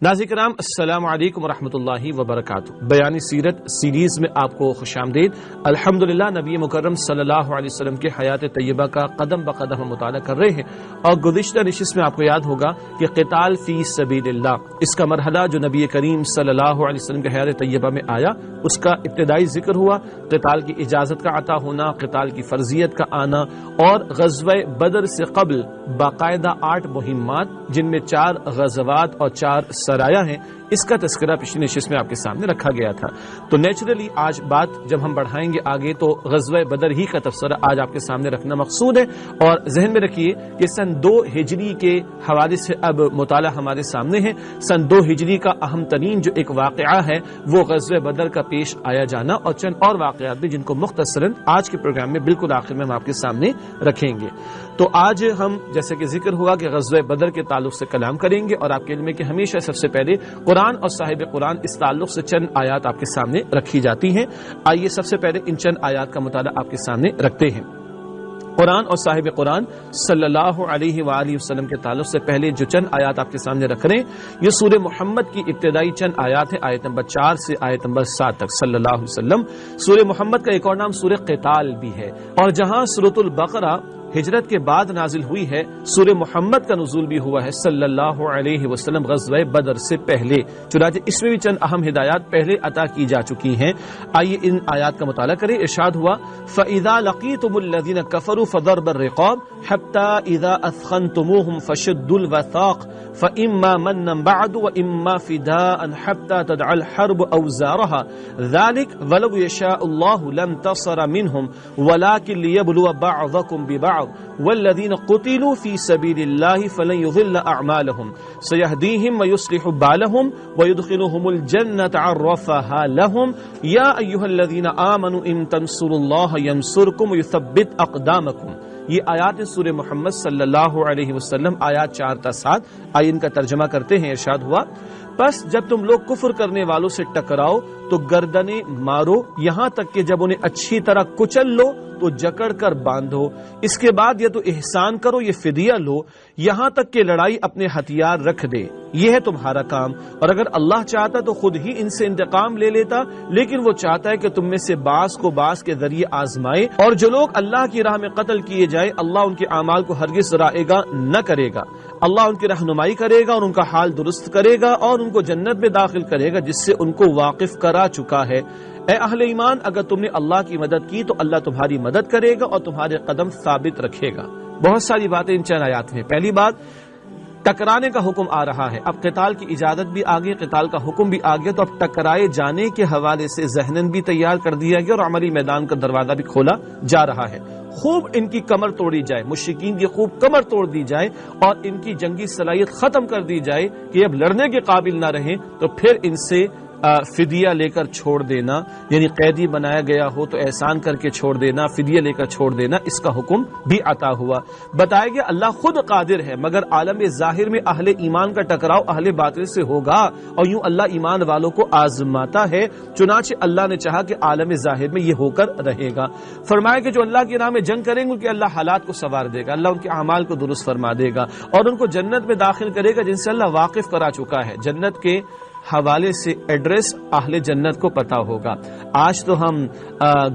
ناظرین کرام السلام علیکم ورحمۃ اللہ وبرکاتہ۔ بیان سیرت سیریز میں آپ کو خوش آمدید۔ الحمدللہ نبی مکرم صلی اللہ علیہ وسلم کے حیات طیبہ کا قدم بقدم ہم مطالعہ کر رہے ہیں، اور گزشتہ نشست میں آپ کو یاد ہوگا کہ قتال فی سبیل اللہ، اس کا مرحلہ جو نبی کریم صلی اللہ علیہ وسلم کے حیات طیبہ میں آیا، اس کا ابتدائی ذکر ہوا، قتال کی اجازت کا عطا ہونا، قتال کی فرضیت کا آنا، اور غزوہ بدر سے قبل باقاعدہ 8 مہمات جن میں 4 غزوات اور 4 سرایہ ہیں، اس کا تذکرہ پچھلی نشست میں آپ کے سامنے رکھا گیا تھا۔ تو نیچرلی آج بات جب ہم بڑھائیں گے آگے تو غزوہ بدر ہی کا تبصرہ آج آپ کے سامنے رکھنا مقصود ہے، اور ذہن میں رکھیے کہ سن 2 ہجری کے حوالے سے اب مطالعہ ہمارے سامنے ہے۔ سن 2 ہجری کا اہم ترین جو ایک واقعہ ہے وہ غزوہ بدر کا پیش آیا جانا، اور چند اور واقعات بھی جن کو مختصراً آج کے پروگرام میں بالکل آخر میں ہم آپ کے سامنے رکھیں گے۔ تو آج ہم جیسے کہ ذکر ہوا کہ غزوہ بدر کے تعلق سے کلام کریں گے، اور آپ کے علم میں کہ ہمیشہ سب سے پہلے قرآن اور صاحب قرآن اس تعلق سے چند آیات آپ کے سامنے رکھی جاتی ہیں۔ آئیے سب سے پہلے ان چند آیات کا مطالعہ آپ کے سامنے رکھتے ہیں۔ قرآن اور صاحب قرآن صلی اللہ علیہ وآلہ وسلم کے تعلق سے پہلے جو چند آیات آپ کے سامنے رکھ رہے ہیں، یہ سورہ محمد کی ابتدائی چند آیات ہیں، آیت نمبر 4 سے آیت نمبر 7 تک صلی اللہ علیہ وسلم۔ سورہ محمد کا ایک اور نام سورہ قتال بھی ہے، اور جہاں سورۃ البقرہ ہجرت کے بعد نازل ہوئی ہے، سورہ محمد کا نزول بھی ہوا ہے صلی اللہ علیہ وسلم غزوہ بدر سے پہلے، چنانچہ اس میں بھی چند اہم ہدایات پہلے عطا کی جا چکی ہیں۔ آئیے ان آیات کا مطالعہ کریں۔ ارشاد ہوا فَإِذَا لَقِيتُمُ الَّذِينَ كَفَرُوا فَضَرْبَ الرِّقَابِ حَتَّى إِذَا أَثْخَنْتُمُوهُمْ فَشُدُّوا الْوَثَاقَ فَإِمَّا مَنًّا بَعْدُ وَإِمَّا فِدَاءً حَتَّى تَضَعَ الْحَرْبُ أَوْزَارَهَا ذَلِكَ وَلَوْ يَشَاءُ اللَّهُ لَانتَصَرَ مِنْهُمْ وَلَكِنْ لِيَبْلُوَ بَعْضَكُمْ بِبَعْضٍ والذین قتلوا فی سبیل اللہ فلن یضل اعمالهم سیہدیہم ویصلح بالہم ویدخلهم الجنۃ عرفها لهم یا ایھا الذین آمنوا ان تنصروا اللہ ینصرکم ویثبت اقدامکم۔ یہ آیات سورہ محمد صلی اللہ علیہ وسلم، آیات 4 تا 7۔ آئیے ان کا ترجمہ کرتے ہیں۔ ارشاد ہوا پس جب تم لوگ کفر کرنے والوں سے ٹکراؤ تو گردنیں مارو، یہاں تک کہ جب انہیں اچھی طرح کچل لو تو جکڑ کر باندھو، اس کے بعد یا تو احسان کرو یا فدیہ لو، یہاں تک کہ لڑائی اپنے ہتھیار رکھ دے، یہ ہے تمہارا کام۔ اور اگر اللہ چاہتا تو خود ہی ان سے انتقام لے لیتا، لیکن وہ چاہتا ہے کہ تم میں سے بعض کو بعض کے ذریعے آزمائے، اور جو لوگ اللہ کی راہ میں قتل کیے جائے اللہ ان کے اعمال کو ہرگز ضائع نہ کرے گا، اللہ ان کی رہنمائی کرے گا اور ان کا حال درست کرے گا، اور ان کو جنت میں داخل کرے گا جس سے ان کو واقف کرا چکا ہے۔ اے اہل ایمان، اگر تم نے اللہ کی مدد کی تو اللہ تمہاری مدد کرے گا اور تمہارے قدم ثابت رکھے گا۔ بہت ساری باتیں ان چند آیات میں۔ پہلی بات، ٹکرانے کا حکم آ رہا ہے، اب قتال کی اجازت بھی آ گئی، قتال کا حکم بھی آ گیا، تو اب ٹکرائے جانے کے حوالے سے ذہناً بھی تیار کر دیا گیا اور عملی میدان کا دروازہ بھی کھولا جا رہا ہے۔ خوب ان کی کمر توڑی جائے، مشرکین کی خوب کمر توڑ دی جائے، اور ان کی جنگی صلاحیت ختم کر دی جائے کہ اب لڑنے کے قابل نہ رہیں، تو پھر ان سے فدیہ لے کر چھوڑ دینا، یعنی قیدی بنایا گیا ہو تو احسان کر کے چھوڑ دینا، فدیہ لے کر چھوڑ دینا، اس کا حکم بھی عطا ہوا۔ بتایا گیا اللہ خود قادر ہے، مگر عالم ظاہر میں اہل ایمان کا ٹکراؤ اہل باطل سے ہوگا، اور یوں اللہ ایمان والوں کو آزماتا ہے، چنانچہ اللہ نے چاہا کہ عالم ظاہر میں یہ ہو کر رہے گا۔ فرمایا کہ جو اللہ کی راہ میں جنگ کریں گے کہ اللہ حالات کو سنوار دے گا، اللہ ان کے اعمال کو درست فرما دے گا، اور ان کو جنت میں داخل کرے گا جن سے اللہ واقف کرا چکا ہے۔ جنت کے حوالے سے ایڈریس اہل جنت کو پتا ہوگا۔ آج تو ہم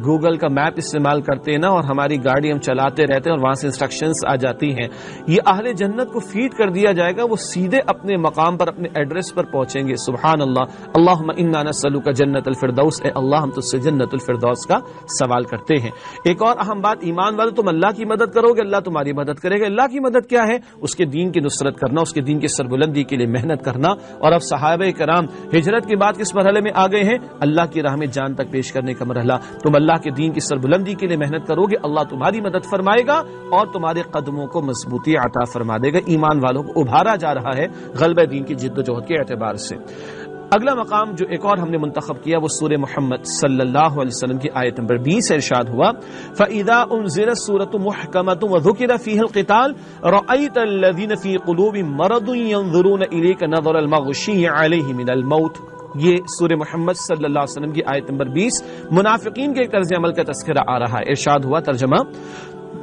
گوگل کا میپ استعمال کرتے ہیں نا، اور ہماری گاڑی ہم چلاتے رہتے ہیں اور وہاں سے انسٹرکشنز آ جاتی ہیں۔ یہ اہل جنت کو فیڈ کر دیا جائے گا، وہ سیدھے اپنے مقام پر اپنے ایڈریس پر پہنچیں گے۔ سبحان اللہ، اللہم انا نسألک جنت الفردوس، اے اللہ ہم تجھ سے جنت الفردوس کا سوال کرتے ہیں۔ ایک اور اہم بات، ایمان والو تم اللہ کی مدد کرو گے اللہ تمہاری مدد کرے گا۔ اللہ کی مدد کیا ہے؟ اس کے دین کی نصرت کرنا، اس کے دین کی سربلندی کے لیے محنت کرنا۔ اور اب صحابہ کرام ہجرت کے بعد کس مرحلے میں آ گئے ہیں؟ اللہ کی راہ میں جان تک پیش کرنے کا مرحلہ۔ تم اللہ کے دین کی سربلندی کے لیے محنت کرو گے، اللہ تمہاری مدد فرمائے گا اور تمہارے قدموں کو مضبوطی عطا فرما دے گا۔ ایمان والوں کو ابھارا جا رہا ہے غلبہ دین کی جد و جہد کے اعتبار سے۔ اگلا مقام جو ایک اور ہم نے منتخب کیا وہ سورہ محمد صلی اللہ علیہ وسلم کی آیت نمبر 20 ارشاد ہوا فَإِذَا أُنزِلَتْ سُورَةٌ مُحْكَمَةٌ وَذُكِرَ فِيهَا الْقِتَالُ رَأَيْتَ الَّذِينَ فِي قُلُوبِهِم مَّرَضٌ يَنظُرُونَ إِلَيْكَ نَظَرَ الْمَغْشِيِّ عَلَيْهِ مِنَ الْمَوْتِ۔ یہ سورہ محمد صلی اللہ علیہ وسلم کی آیت نمبر 20 منافقین کے طرز عمل کا تذکرہ آ رہا ہے۔ ارشاد ہوا، ترجمہ،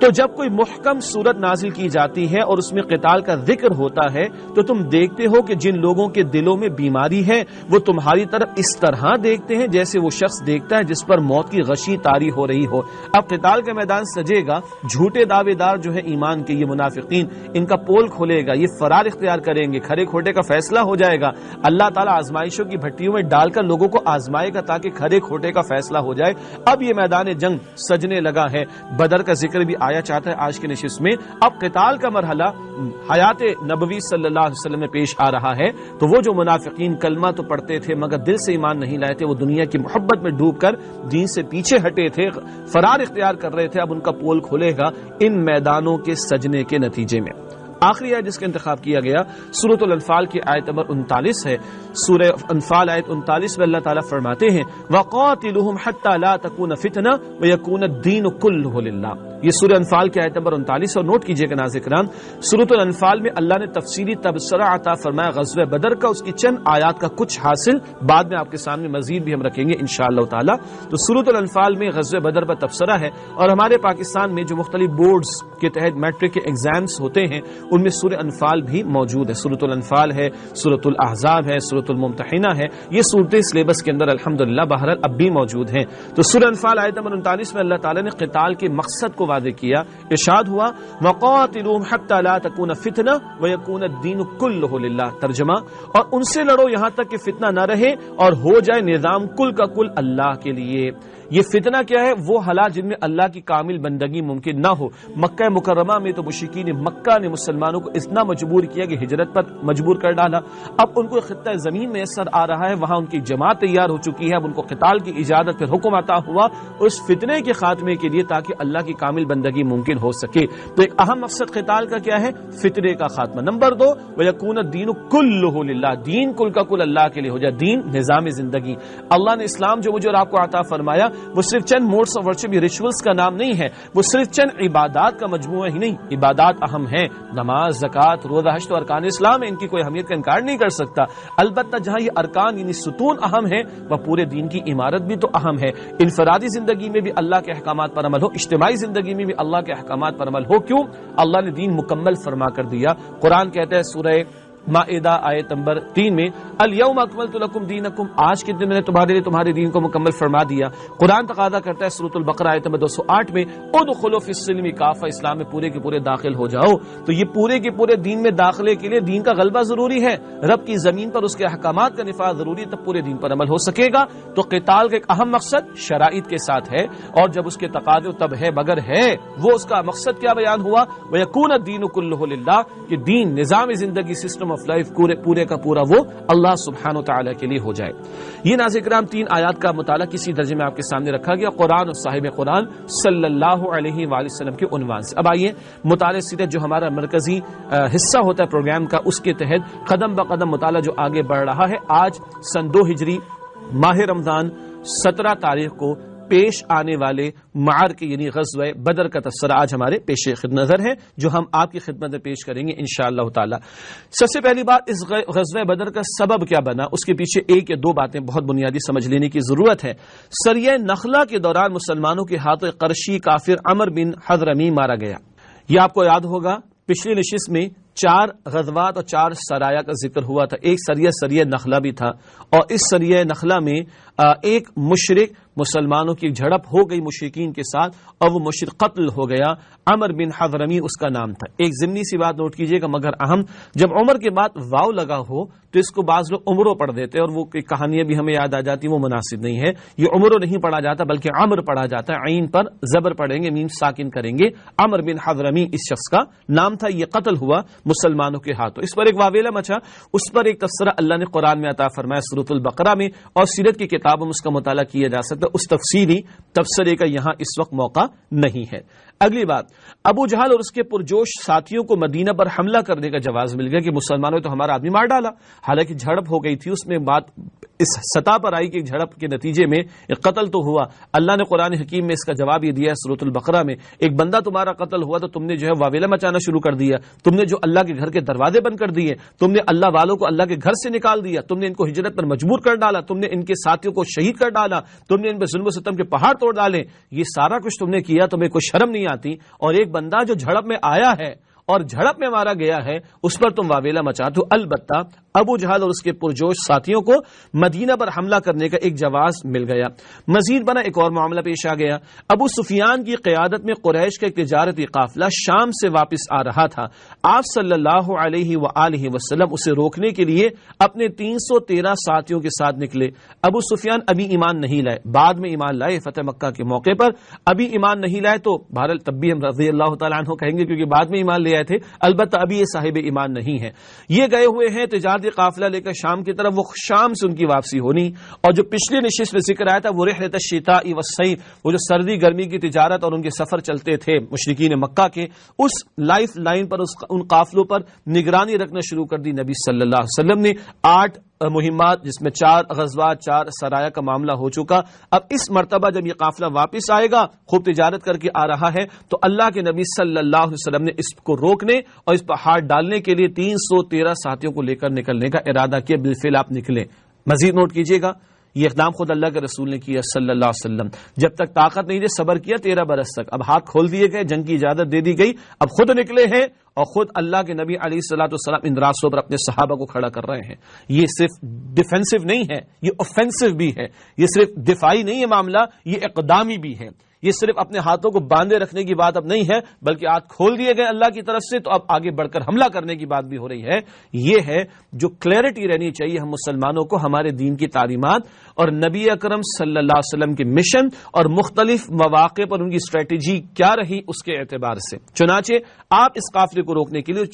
تو جب کوئی محکم صورت نازل کی جاتی ہے اور اس میں قتال کا ذکر ہوتا ہے تو تم دیکھتے ہو کہ جن لوگوں کے دلوں میں بیماری ہے وہ تمہاری طرف اس طرح دیکھتے ہیں جیسے وہ شخص دیکھتا ہے جس پر موت کی غشی طاری ہو رہی ہو۔ اب قتال کا میدان سجے گا، جھوٹے دعوے دار جو ہے ایمان کے، یہ منافقین، ان کا پول کھلے گا، یہ فرار اختیار کریں گے، کھڑے کھوٹے کا فیصلہ ہو جائے گا۔ اللہ تعالیٰ آزمائشوں کی بھٹیوں میں ڈال کر لوگوں کو آزمائے گا تاکہ کھڑے کھوٹے کا فیصلہ ہو جائے۔ اب یہ میدان جنگ سجنے لگا ہے، بدر کا ذکر بھی آیا چاہتا ہے آج کی نشست میں۔ اب قتال کا مرحلہ حیات نبوی صلی اللہ علیہ وسلم میں پیش آ رہا ہے، تو وہ جو منافقین کلمہ تو پڑھتے تھے مگر دل سے ایمان نہیں لائے تھے، وہ دنیا کی محبت میں ڈوب کر دین سے پیچھے ہٹے تھے، فرار اختیار کر رہے تھے، اب ان کا پول کھلے گا ان میدانوں کے سجنے کے نتیجے میں۔ آخری آیت جس کا انتخاب کیا گیا سورۃ الانفال کی آیت نمبر 39 ہے۔ سورہ انفال آیت 39 میں اللہ تعالیٰ فرماتے ہیں وَقَاتِلُهُمْ حَتَّى لَا تَكُونَ فِتْنَةٌ وَيَكُونَ الدِّينُ كُلُّهُ لِلَّهِ۔ یہ سورہ انفال کی آیت نمبر 39 اور نوٹ کیجئے گا ناظرین کرام، سورۃ الانفال میں اللہ نے تفصیلی تبصرہ عطا فرمایا غزوہ بدر کا، اس کی چند آیات کا کچھ حاصل بعد میں آپ کے سامنے مزید بھی ہم رکھیں گے انشاءاللہ تعالی۔ تو سورۃ الانفال میں غزوہ بدر پر تبصرہ ہے، اور ہمارے پاکستان میں جو مختلف بورڈز کے تحت میٹرک کے ایگزامز ہوتے ہیں ان میں سورہ انفال بھی موجود ہے۔ سورۃ الانفال ہے، سورۃ الاحزاب ہے، سورۃ الممتحنہ ہے، یہ صورتیں سلیبس کے اندر الحمدللہ بہرحال اب بھی موجود ہیں۔ تو سورہ انفال آیت نمبر 39 میں اللہ تعالیٰ نے قتال کے مقصد کو واضح کیا، ارشاد ہوا وَقَاتِلُوهُمْ حَتَّى لَا تَكُونَ فِتْنَةٌ وَيَكُونَ الدِّينُ كُلُّهُ لِلَّهِ۔ ترجمہ، اور ان سے لڑو یہاں تک کہ فتنہ نہ رہے اور ہو جائے نظام کل کا کل اللہ کے لیے۔ یہ فتنہ کیا ہے؟ وہ حالات جن میں اللہ کی کامل بندگی ممکن نہ ہو۔ مکہ مکرمہ میں تو مشرکین مکہ نے مسلمانوں کو اتنا مجبور کیا کہ ہجرت پر مجبور کر ڈالا، اب ان کو خطہ زمین میں اثر آ رہا ہے، وہاں ان کی جماعت تیار ہو چکی ہے، اب ان کو قتال کی اجازت پھر حکم عطا ہوا اس فتنے کے خاتمے کے لیے تاکہ اللہ کی کامل بندگی ممکن ہو سکے۔ تو ایک اہم مقصد قتال کا کیا ہے؟ فتنے کا خاتمہ۔ نمبر 2 وَيَكُونَ الدِّينُ كُلُّهُ لِلَّهِ، دین کل کا کل اللہ کے لیے ہو جائے، دین نظام زندگی۔ اللہ نے اسلام جو مجھے اور آپ کو عطا فرمایا وہ صرف چند موڈس اور ورچوئل ریچولز کا نام نہیں ہے، وہ صرف چند عبادات کا مجموعہ ہی نہیں، عبادات اہم ہیں، نماز، زکوٰۃ، روزہ، حج تو ارکان اسلام ہے، ان کی کوئی اہمیت کا انکار نہیں کر سکتا، البتہ جہاں یہ ارکان یعنی ستون اہم ہے وہ پورے دین کی عمارت بھی تو اہم ہے۔ انفرادی زندگی میں بھی اللہ کے احکامات پر عمل ہو، اجتماعی زندگی میں بھی اللہ کے احکامات پر عمل ہو، کیوں؟ اللہ نے دین مکمل فرما کر دیا۔ قرآن کہتا ہے سورہ مائدہ آیت نمبر 3 میں الیوم اکملت لکم دینکم، آج کے دن میں نے تمہارے لیے تمہارے دین کو مکمل فرما دیا۔ قرآن تقاضا کرتا ہے سورۃ البقرہ آیت نمبر 208 میں ادخلوا فی السلم کافہ، اسلام میں پورے کے پورے داخل ہو جاؤ۔ تو یہ پورے کے پورے دین میں داخلے کے لیے دین کا غلبہ ضروری ہے، رب کی زمین پر اس کے احکامات کا نفاذ ضروری ہے، تب پورے دین پر عمل ہو سکے گا۔ تو قتال کا ایک اہم مقصد شرائط کے ساتھ ہے، اور جب اس کے تقاضے تب ہے مگر ہے، وہ اس کا مقصد کیا بیان ہوا؟ وَيَكُونَ الدِّينُ كُلُّهُ لِلَّهِ، کہ دین نظام زندگی سسٹم آف لائف پورے کا پورا وہ اللہ سبحانہ وتعالی کے لیے ہو جائے۔ یہ ناظرین کرام 3 آیات کا مطالعہ کسی درجے میں آپ کے سامنے رکھا گیا قرآن اور صاحب قرآن صلی اللہ علیہ وآلہ وسلم کے عنوان سے۔ اب آئیے مطالعہ سیرت جو ہمارا مرکزی حصہ ہوتا ہے پروگرام کا، اس کے تحت قدم بقدم مطالعہ جو آگے بڑھ رہا ہے۔ آج سن 2 ہجری ماہ رمضان 17 تاریخ کو پیش آنے والے معرکے یعنی غزوہ بدر کا تذکرہ آج ہمارے پیش خدمت نظر ہے، جو ہم آپ کی خدمت میں پیش کریں گے انشاءاللہ تعالی۔ سب سے پہلی بات، اس غزوہ بدر کا سبب کیا بنا، اس کے پیچھے 1 یا 2 باتیں بہت بنیادی سمجھ لینے کی ضرورت ہے۔ سریہ نخلا کے دوران مسلمانوں کے ہاتھوں قرشی کافر عمر بن حضرمی مارا گیا۔ یہ آپ کو یاد ہوگا پچھلی نشست میں 4 غزوات اور 4 سرایا کا ذکر ہوا تھا، ایک سریہ نخلا بھی تھا، اور اس سریہ نخلا میں ایک مشرک مسلمانوں کی جھڑپ ہو گئی مشرکین کے ساتھ، اور وہ مشرک قتل ہو گیا، عمر بن حضرمی اس کا نام تھا۔ ایک ضمنی سی بات نوٹ کیجئے گا مگر اہم، جب عمر کے بعد واو لگا ہو تو اس کو بعض لوگ عمرو پڑھ دیتے ہیں، اور وہ کہانیاں بھی ہمیں یاد آ جاتی ہیں، وہ مناسب نہیں ہے۔ یہ عمرو نہیں پڑھا جاتا بلکہ عمر پڑھا جاتا ہے، عین پر زبر پڑھیں گے، میم ساکن کریں گے۔ عمر بن حضرمی اس شخص کا نام تھا، یہ قتل ہوا مسلمانوں کے ہاتھوں۔ اس پر ایک واویلا مچا، اس پر ایک تفسیرہ اللہ نے قرآن میں عطا فرمایا سورۃ البقرہ میں، اور سیرت کی کتابوں میں اس کا مطالعہ کیا جا سکتا ہے، اس تفصیلی تبصرے کا یہاں اس وقت موقع نہیں ہے۔ اگلی بات، ابو جہل اور اس کے پرجوش ساتھیوں کو مدینہ پر حملہ کرنے کا جواز مل گیا کہ مسلمانوں نے تو ہمارا آدمی مار ڈالا، حالانکہ جھڑپ ہو گئی تھی، اس میں بات اس سطح پر آئی کہ جھڑپ کے نتیجے میں ایک قتل تو ہوا۔ اللہ نے قرآن حکیم میں اس کا جواب یہ دیا ہے سورۃ البقرہ میں، ایک بندہ تمہارا قتل ہوا تو تم نے جو ہے واویلا مچانا شروع کر دیا، تم نے جو اللہ کے گھر کے دروازے بند کر دیے، تم نے اللہ والوں کو اللہ کے گھر سے نکال دیا، تم نے ان کو ہجرت پر مجبور کر ڈالا، تم نے ان کے ساتھیوں کو کو شہید کر ڈالا، تم نے ان پہ ظلم و ستم کے پہاڑ توڑ ڈالے، یہ سارا کچھ تم نے کیا، تمہیں کوئی شرم نہیں آتی؟ اور ایک بندہ جو جھڑپ میں آیا ہے اور جھڑپ میں مارا گیا ہے اس پر تم واویلا مچاتے ہو۔ البتہ ابو جہل اور اس کے پرجوش ساتھیوں کو مدینہ پر حملہ کرنے کا ایک جواز مل گیا۔ مزید بنا ایک اور معاملہ پیش آ گیا۔ ابو سفیان کی قیادت میں قریش کا ایک تجارتی قافلہ شام سے واپس آ رہا تھا۔ آپ صلی اللہ علیہ وآلہ وسلم اسے روکنے کے لیے اپنے 313 ساتھیوں کے ساتھ نکلے۔ ابو سفیان ابھی ایمان نہیں لائے، بعد میں ایمان لائے فتح مکہ کے موقع پر۔ ابھی ایمان نہیں لائے تو بہرحال تب بھی ہم رضی اللہ تعالیٰ عنہ کہیں گے کیونکہ بعد میں ایمان لے آئے تھے، البتہ ابھی یہ صاحب ایمان نہیں ہے۔ یہ گئے ہوئے ہیں تجارتی قافلہ لے کر شام کی طرف، وہ شام سے ان کی واپسی ہونی۔ اور جو پچھلی نشست میں ذکر آیا تھا وہ رحلۃ الشتاء والصیف، وہ جو سردی گرمی کی تجارت اور ان کے سفر چلتے تھے مشرکین مکہ کے، اس لائف لائن پر ان قافلوں پر نگرانی رکھنا شروع کر دی نبی صلی اللہ علیہ وسلم نے۔ 8 مہمات جس میں 4 غزوات 4 سرایا کا معاملہ ہو چکا۔ اب اس مرتبہ جب یہ قافلہ واپس آئے گا، خوب تجارت کر کے آ رہا ہے، تو اللہ کے نبی صلی اللہ علیہ وسلم نے اس کو روکنے اور اس پر ہاتھ ڈالنے کے لیے 313 ساتھیوں کو لے کر نکلنے کا ارادہ کیا۔ بالفعل آپ نکلے۔ مزید نوٹ کیجئے گا، یہ اقدام خود اللہ کے رسول نے کیا صلی اللہ علیہ وسلم۔ جب تک طاقت نہیں تھی صبر کیا 13 برس تک، اب ہاتھ کھول دیے گئے، جنگ کی اجازت دے دی گئی، اب خود نکلے ہیں اور خود اللہ کے نبی علیہ الصلوۃ والسلام ان راستوں پر اپنے صحابہ کو کھڑا کر رہے ہیں۔ یہ صرف ڈیفینسو نہیں ہے، یہ اوفینسو بھی ہے، یہ صرف دفاعی نہیں ہے معاملہ، یہ اقدامی بھی ہے۔ یہ صرف اپنے ہاتھوں کو باندھے رکھنے کی بات اب نہیں ہے، بلکہ ہاتھ کھول دیے گئے اللہ کی طرف سے، تو اب آگے بڑھ کر حملہ کرنے کی بات بھی ہو رہی ہے۔ یہ ہے جو کلیئرٹی رہنی چاہیے ہم مسلمانوں کو ہمارے دین کی تعلیمات اور نبی اکرم صلی اللہ علیہ وسلم کے مشن اور مختلف مواقع پر ان کی اسٹریٹجی کیا رہی اس کے اعتبار سے۔ چنانچہ آپ اس قافلے کو روکنے کے لیے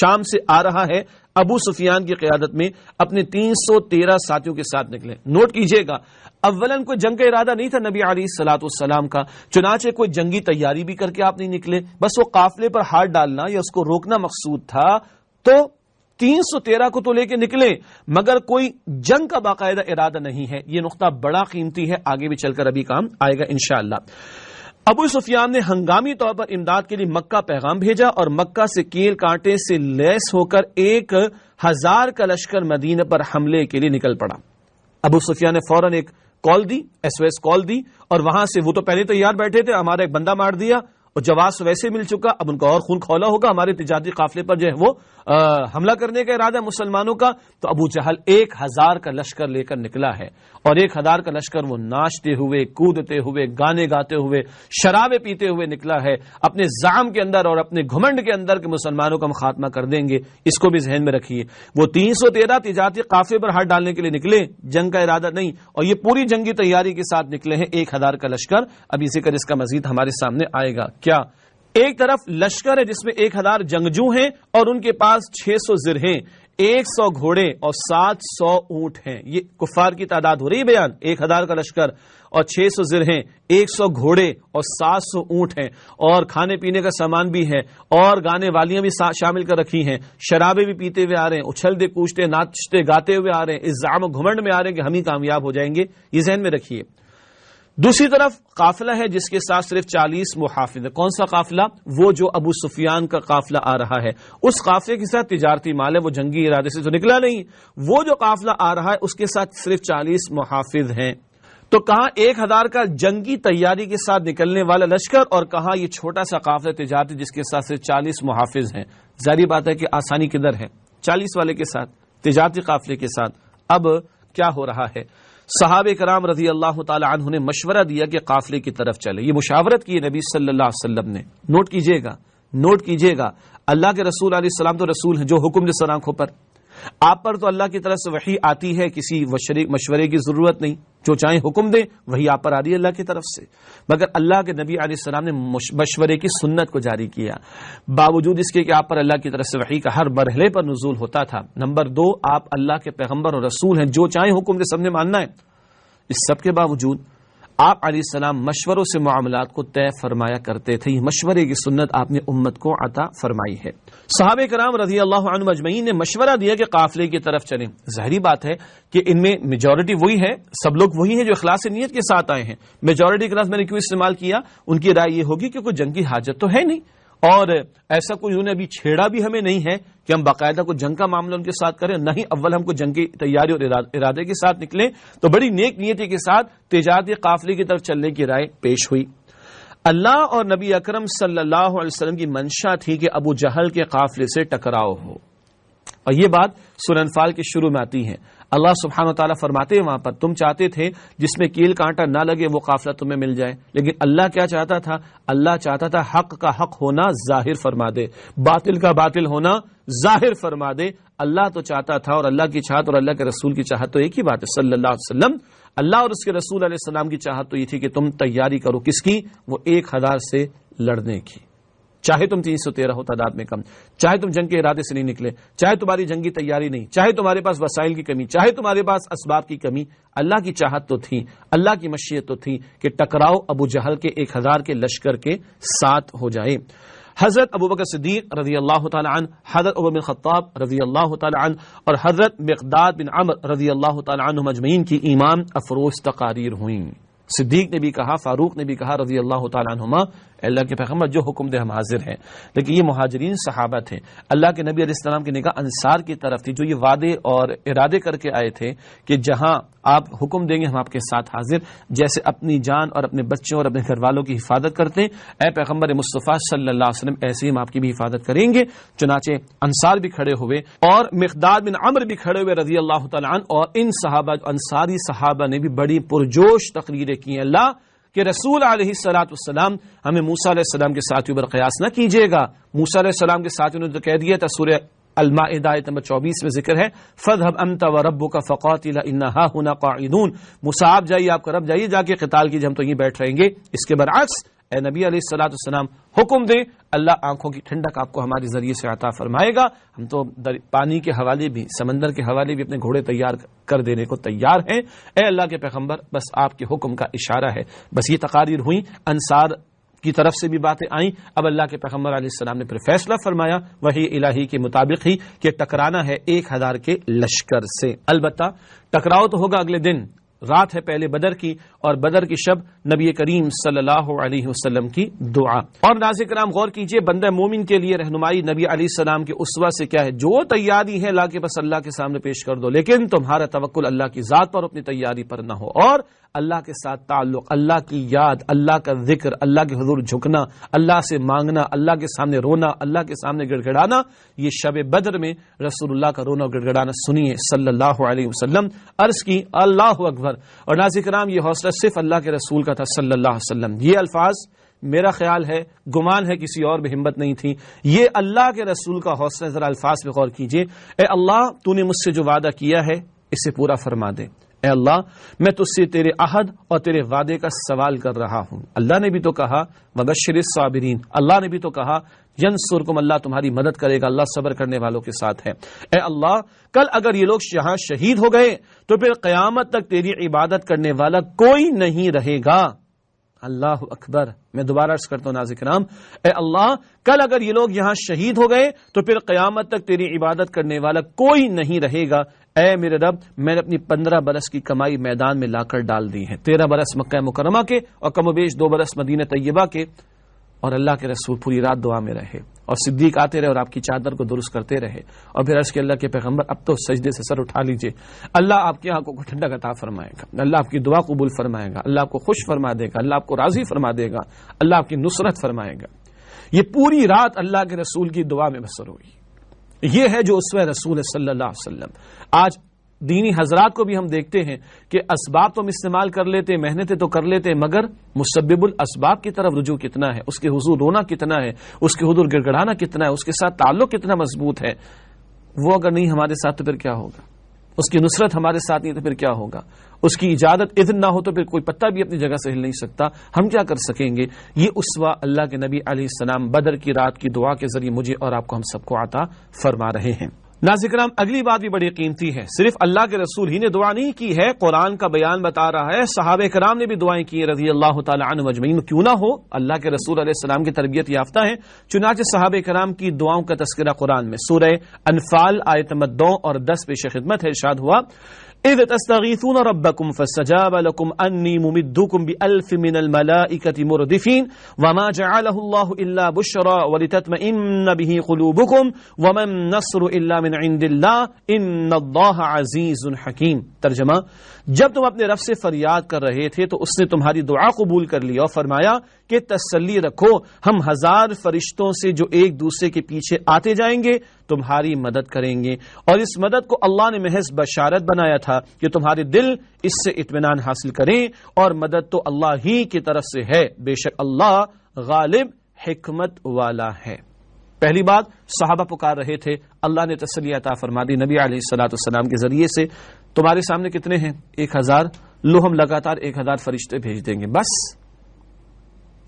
شام سے آ رہا ہے، ابو سفیان کی قیادت میں اپنے 313 ساتھیوں کے ساتھ نکلے۔ نوٹ کیجئے گا، اولاً کوئی جنگ کا ارادہ نہیں تھا نبی علیہ الصلوۃ والسلام کا، چنانچہ کوئی جنگی تیاری بھی کر کے آپ نہیں نکلے، بس وہ قافلے پر ہاتھ ڈالنا یا اس کو روکنا مقصود تھا۔ تو 313 کو تو لے کے نکلے، مگر کوئی جنگ کا باقاعدہ ارادہ نہیں ہے۔ یہ نقطہ بڑا قیمتی ہے، آگے بھی چل کر ابھی کام آئے گا انشاءاللہ۔ ابو سفیان نے ہنگامی طور پر امداد کے لیے مکہ پیغام بھیجا اور مکہ سے کیل کانٹے سے لیس ہو کر 1000 کا لشکر مدینہ پر حملے کے لیے نکل پڑا۔ ابو سفیان نے فوراً ایک کال دی، SOS کال دی، اور وہاں سے وہ تو پہلے تیار بیٹھے تھے، ہمارا ایک بندہ مار دیا اور جواز ویسے مل چکا، اب ان کا اور خون کھولا ہوگا، ہمارے تجارتی قافلے پر جو ہے وہ حملہ کرنے کا ارادہ ہے مسلمانوں کا۔ تو ابو جہل 1000 کا لشکر لے کر نکلا ہے، اور 1000 کا لشکر وہ ناچتے ہوئے، کودتے ہوئے، گانے گاتے ہوئے، شرابیں پیتے ہوئے نکلا ہے، اپنے زعم کے اندر اور اپنے گھمنڈ کے اندر کہ مسلمانوں کا ہم خاتمہ کر دیں گے۔ اس کو بھی ذہن میں رکھیے، وہ 313 تجارتی قافلے پر ہاتھ ڈالنے کے لیے نکلے، جنگ کا ارادہ نہیں، اور یہ پوری جنگی تیاری کے ساتھ نکلے ہیں 1000 کا لشکر۔ ابھی ذکر اس کا مزید ہمارے سامنے آئے گا۔ کیا ایک طرف لشکر ہے جس میں 1000 جنگجو ہیں اور ان کے پاس 600 زرہیں، 100 گھوڑے اور 700 اونٹ ہیں۔ یہ کفار کی تعداد ہو رہی ہے بیان، 1000 کا لشکر اور 600 زرہیں، 100 گھوڑے اور 700 اونٹ ہیں، اور کھانے پینے کا سامان بھی ہے، اور گانے والیاں بھی شامل کر رکھی ہیں، شرابیں بھی پیتے ہوئے آ رہے ہیں، اچھلتے کوچتے ناچتے گاتے ہوئے آ رہے ہیں، اس زعم و گھمنڈ میں آ رہے ہیں کہ ہم ہی کامیاب ہو جائیں گے۔ یہ ذہن میں رکھیے۔ دوسری طرف قافلہ ہے جس کے ساتھ صرف 40 محافظ ہے۔ کون سا قافلہ؟ وہ جو ابو سفیان کا قافلہ آ رہا ہے، اس قافلے کے ساتھ تجارتی مال ہے، وہ جنگی ارادے سے تو نکلا نہیں۔ وہ جو قافلہ آ رہا ہے اس کے ساتھ صرف 40 محافظ ہیں۔ تو کہاں 1000 کا جنگی تیاری کے ساتھ نکلنے والا لشکر، اور کہاں یہ چھوٹا سا قافلہ تجارتی جس کے ساتھ صرف 40 محافظ ہیں۔ ظاہری بات ہے کہ آسانی کدھر ہے، 40 والے کے ساتھ، تجارتی قافلے کے ساتھ۔ اب کیا ہو رہا ہے؟ صحابہ کرام رضی اللہ تعالی عنہ نے مشورہ دیا کہ قافلے کی طرف چلے۔ یہ مشاورت کی نبی صلی اللہ علیہ وسلم نے۔ نوٹ کیجئے گا، نوٹ کیجئے گا، اللہ کے رسول علیہ السلام تو رسول ہیں جو حکم دے سر آنکھوں پر، آپ پر تو اللہ کی طرف سے وحی آتی ہے، کسی مشورے کی ضرورت نہیں، جو چاہیں حکم دے وہی آپ پر آ رہی ہے اللہ کی طرف سے۔ مگر اللہ کے نبی علیہ السلام نے مشورے کی سنت کو جاری کیا، باوجود اس کے کہ آپ پر اللہ کی طرف سے وحی کا ہر مرحلے پر نزول ہوتا تھا۔ نمبر 2، آپ اللہ کے پیغمبر اور رسول ہیں، جو چاہیں حکم دے سب نے ماننا ہے۔ اس سب کے باوجود آپ علیہ السلام مشوروں سے معاملات کو طے فرمایا کرتے تھے۔ یہ مشورے کی سنت آپ نے امت کو عطا فرمائی ہے۔ صحابہ کرام رضی اللہ عنہم اجمعین نے مشورہ دیا کہ قافلے کی طرف چلیں۔ ظاہری بات ہے کہ ان میں میجورٹی وہی ہے، سب لوگ وہی ہیں جو اخلاص نیت کے ساتھ آئے ہیں۔ میجورٹی کا لفظ میں نے کیوں استعمال کیا؟ ان کی رائے یہ ہوگی کہ کوئی جنگی حاجت تو ہے نہیں، اور ایسا کوئی انہوں نے ابھی چھیڑا بھی ہمیں نہیں ہے کہ ہم باقاعدہ کو جنگ کا معاملہ ان کے ساتھ کریں، نہیں، اول ہم کو جنگ کی تیاری اور ارادے کے ساتھ نکلیں، تو بڑی نیک نیتی کے ساتھ تجارتی قافلے کی طرف چلنے کی رائے پیش ہوئی۔ اللہ اور نبی اکرم صلی اللہ علیہ وسلم کی منشا تھی کہ ابو جہل کے قافلے سے ٹکراؤ ہو، اور یہ بات سورہ انفال کے شروع میں آتی ہے۔ اللہ سبحانہ وتعالیٰ فرماتے ہیں وہاں پر تم چاہتے تھے جس میں کیل کانٹا نہ لگے وہ قافلہ تمہیں مل جائے، لیکن اللہ کیا چاہتا تھا؟ اللہ چاہتا تھا حق کا حق ہونا ظاہر فرما دے، باطل کا باطل ہونا ظاہر فرما دے۔ اللہ تو چاہتا تھا، اور اللہ کی چاہت اور اللہ کے رسول کی چاہت تو ایک ہی بات ہے صلی اللہ علیہ وسلم، اللہ اور اس کے رسول علیہ السلام کی چاہت تو یہ تھی کہ تم تیاری کرو، کس کی؟ وہ 1000 سے لڑنے کی، چاہے تم 313 ہو تعداد میں کم، چاہے تم جنگ کے ارادے سے نہیں نکلے، چاہے تمہاری جنگی تیاری نہیں، چاہے تمہارے پاس وسائل کی کمی، چاہے تمہارے پاس اسباب کی کمی، اللہ کی چاہت تو تھی، اللہ کی مشیت تو تھی کہ ٹکراؤ ابو جہل کے 1000 کے لشکر کے ساتھ ہو جائے۔ حضرت ابوبکر صدیق رضی اللہ تعالی عنہ، حضرت عمر بن خطاب رضی اللہ تعالی عنہ اور حضرت مقداد بن عمر رضی اللہ تعالی عنہ مجمعین کی ایمان افروز تقاریر ہوئیں۔ صدیق نے بھی کہا، فاروق نے بھی کہا رضی اللہ تعالی عنہما، اللہ کے پیغمبر جو حکم دے ہم حاضر ہیں۔ لیکن یہ مہاجرین صحابہ تھے، اللہ کے نبی علیہ السلام کی نگاہ انصار کی طرف تھی، جو یہ وعدے اور ارادے کر کے آئے تھے کہ جہاں آپ حکم دیں گے ہم آپ کے ساتھ حاضر، جیسے اپنی جان اور اپنے بچوں اور اپنے گھر والوں کی حفاظت کرتے ہیں، اے پیغمبر مصطفیٰ صلی اللہ علیہ وسلم ایسے ہی ہم آپ کی بھی حفاظت کریں گے۔ چنانچہ انصار بھی کھڑے ہوئے اور مقداد بن عمر بھی کھڑے ہوئے رضی اللہ تعالی عنہ، اور ان صحابہ انصاری صحابہ نے بھی بڑی پرجوش تقریریں کی، اللہ کہ رسول علیہ الصلوۃ والسلام ہمیں موسیٰ علیہ السلام کے ساتھیوں پر قیاس نہ کیجیے گا۔ موسیٰ علیہ السلام کے ساتھیوں نے تو کہہ دیا تھا، سورہ المائدہ آیت نمبر 24 میں ذکر ہے، فَاذْهَبْ أَنْتَ وَرَبُّكَ فَقَاتِلَا إِنَّا هَاهُنَا قَاعِدُونَ، موسیٰ آپ جائیے، آپ کا رب جائیے، جا کے قتال کیجیے، ہم تو یہیں بیٹھ رہیں گے۔ اس کے برعکس اے نبی علیہ الصلوۃ والسلام حکم دے، اللہ آنکھوں کی ٹھنڈک آپ کو ہمارے ذریعے سے عطا فرمائے گا، ہم تو پانی کے حوالے بھی، سمندر کے حوالے بھی اپنے گھوڑے تیار کر دینے کو تیار ہیں۔ اے اللہ کے پیغمبر بس آپ کے حکم کا اشارہ ہے۔ بس یہ تقاریر ہوئی، انصار کی طرف سے بھی باتیں آئیں۔ اب اللہ کے پیغمبر علیہ السلام نے پھر فیصلہ فرمایا وحی الہی کے مطابق ہی کہ ٹکرانا ہے 1000 کے لشکر سے۔ البتہ ٹکراؤ تو ہوگا اگلے دن، رات ہے پہلے بدر کی، اور بدر کی شب نبی کریم صلی اللہ علیہ وسلم کی دعا۔ اور ناظرین کرام غور کیجئے، بندہ مومن کے لیے رہنمائی نبی علیہ السلام کے اسوہ سے کیا ہے؟ جو تیاری ہے لا کے بس اللہ کے سامنے پیش کر دو، لیکن تمہارا توکل اللہ کی ذات پر، اپنی تیاری پر نہ ہو، اور اللہ کے ساتھ تعلق، اللہ کی یاد، اللہ کا ذکر، اللہ کے حضور جھکنا، اللہ سے مانگنا، اللہ کے سامنے رونا، اللہ کے سامنے گڑ گڑانا۔ یہ شب بدر میں رسول اللہ کا رونا اور گڑ گڑانا سنیے صلی اللہ علیہ وسلم۔ عرض کی اللہ اکبر۔ اور ناظرین کرام یہ حوصلہ صرف اللہ کے رسول کا تھا صلی اللہ علیہ وسلم۔ یہ الفاظ میرا خیال ہے، گمان ہے کسی اور میں ہمت نہیں تھی، یہ اللہ کے رسول کا حوصلہ۔ ذرا الفاظ پہ غور کیجئے، اے اللہ تو نے مجھ سے جو وعدہ کیا ہے اسے پورا فرما دے، اے اللہ میں تجھ سے تیرے عہد اور تیرے وعدے کا سوال کر رہا ہوں۔ اللہ نے بھی تو کہا وبشر الصابرین، اللہ نے بھی تو کہا ینصرکم، اللہ تمہاری مدد کرے گا، اللہ صبر کرنے والوں کے ساتھ ہے۔ اے اللہ کل اگر یہ لوگ یہاں شہید ہو گئے تو پھر قیامت تک تیری عبادت کرنے والا کوئی نہیں رہے گا۔ اللہ اکبر۔ میں دوبارہ عرض کرتا ہوں ناظرین کرام، اے اللہ کل اگر یہ لوگ یہاں شہید ہو گئے تو پھر قیامت تک تیری عبادت کرنے والا کوئی نہیں رہے گا۔ اے میرے رب میں نے اپنی 15 برس کی کمائی میدان میں لا کر ڈال دی ہے، 13 برس مکہ مکرمہ کے اور کم و بیش 2 برس مدینہ طیبہ کے، اور اللہ کے رسول پوری رات دعا میں رہے، اور صدیق آتے رہے اور آپ کی چادر کو درست کرتے رہے، اور پھر عرض کہ اللہ کے پیغمبر اب تو سجدے سے سر اٹھا لیجئے، اللہ آپ کی آنکھوں کو ٹھنڈک عطا فرمائے گا، اللہ آپ کی دعا قبول فرمائے گا، اللہ آپ کو خوش فرما دے گا، اللہ آپ کو راضی فرما دے گا، اللہ آپ کی نصرت فرمائے گا۔ یہ پوری رات اللہ کے رسول کی دعا میں بسر ہوئی۔ یہ ہے جو اسوہ رسول صلی اللہ علیہ وسلم۔ آج دینی حضرات کو بھی ہم دیکھتے ہیں کہ اسباب تو ہم استعمال کر لیتے، محنتیں تو کر لیتے، مگر مسبب الاسباب کی طرف رجوع کتنا ہے، اس کے حضور رونا کتنا ہے، اس کے حضور گڑ گڑانا کتنا ہے، اس کے ساتھ تعلق کتنا مضبوط ہے۔ وہ اگر نہیں ہمارے ساتھ تو پھر کیا ہوگا؟ اس کی نصرت ہمارے ساتھ نہیں تو پھر کیا ہوگا؟ اس کی اجازت اذن نہ ہو تو پھر کوئی پتہ بھی اپنی جگہ سے ہل نہیں سکتا، ہم کیا کر سکیں گے؟ یہ اسوہ اللہ کے نبی علیہ السلام بدر کی رات کی دعا کے ذریعے مجھے اور آپ کو ہم سب کو عطا فرما رہے ہیں۔ ناظرین کرام اگلی بات بھی بڑی قیمتی ہے، صرف اللہ کے رسول ہی نے دعا نہیں کی ہے، قرآن کا بیان بتا رہا ہے صحابہ کرام نے بھی دعائیں کی رضی اللہ تعالی عنہ اجمعین، کیوں نہ ہو، اللہ کے رسول علیہ السلام کی تربیت یافتہ ہیں، چنانچہ صحابہ کرام کی دعاؤں کا تذکرہ قرآن میں سورہ انفال آیت نمبر 2 اور 10 پیش خدمت ہے، ارشاد ہوا اذ تستغیثون ربکم فاستجاب لکم انی ممدکم بألف من الملائکة مردفین وما جعله اللہ الا بشرا ولتطمئن به قلوبکم وما النصر الا من عند اللہ ان اللہ عزیز حکیم. ترجمہ: جب تم اپنے رب سے فریاد کر رہے تھے تو اس نے تمہاری دعا قبول کر لی اور فرمایا کہ تسلی رکھو، ہم 1000 فرشتوں سے جو ایک دوسرے کے پیچھے آتے جائیں گے تمہاری مدد کریں گے، اور اس مدد کو اللہ نے محض بشارت بنایا تھا کہ تمہارے دل اس سے اطمینان حاصل کریں، اور مدد تو اللہ ہی کی طرف سے ہے، بے شک اللہ غالب حکمت والا ہے. پہلی بات، صحابہ پکار رہے تھے، اللہ نے تسلی عطا فرما دی نبی علیہ الصلوۃ والسلام کے ذریعے سے. تمہارے سامنے کتنے ہیں؟ 1000. لو ہم لگاتار 1000 فرشتے بھیج دیں گے. بس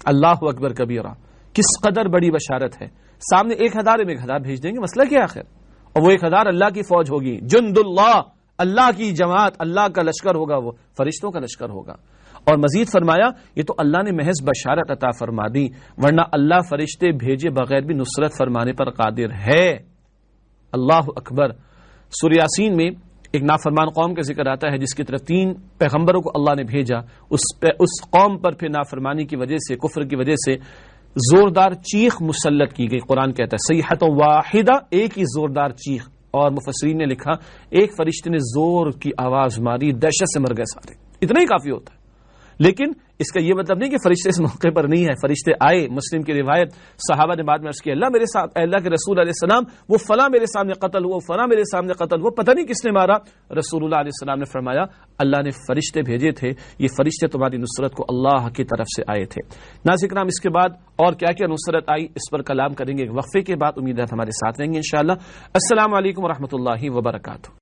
اللہ اکبر کبیرہ، کس قدر بڑی بشارت ہے. سامنے 1000 1000 بھیج دیں گے، مسئلہ کیا آخر؟ اور وہ 1000 اللہ کی فوج ہوگی، جند اللہ، اللہ کی جماعت، اللہ کا لشکر ہوگا، وہ فرشتوں کا لشکر ہوگا. اور مزید فرمایا یہ تو اللہ نے محض بشارت عطا فرما دی، ورنہ اللہ فرشتے بھیجے بغیر بھی نصرت فرمانے پر قادر ہے. اللہ اکبر. سورہ یاسین میں ایک نافرمان قوم کا ذکر آتا ہے جس کی طرف 3 پیغمبروں کو اللہ نے بھیجا. اس قوم پر پھر نافرمانی کی وجہ سے، کفر کی وجہ سے زوردار چیخ مسلط کی گئی. قرآن کہتا ہے صیحۃ واحدہ، ایک ہی زوردار چیخ. اور مفسرین نے لکھا ایک فرشتے نے زور کی آواز ماری، دہشت سے مر گئے سارے. اتنا ہی کافی ہوتا ہے. لیکن اس کا یہ مطلب نہیں کہ فرشتے اس موقع پر نہیں ہے. فرشتے آئے. مسلم کی روایت، صحابہ نے بعد میں عرض کیا اللہ میرے ساتھ، اللہ کے رسول علیہ السلام وہ فلاں میرے سامنے قتل ہوا، فلاں میرے سامنے قتل ہوا، پتہ نہیں کس نے مارا. رسول اللہ علیہ السلام نے فرمایا اللہ نے فرشتے بھیجے تھے، یہ فرشتے تمہاری نصرت کو اللہ کی طرف سے آئے تھے. ناظرین کرام، اس کے بعد اور کیا کیا نصرت آئی اس پر کلام کریں گے وقفے کے بعد. امید ہے ہمارے ساتھ رہیں گے انشاءاللہ. السلام علیکم ورحمۃ اللہ وبرکاتہ.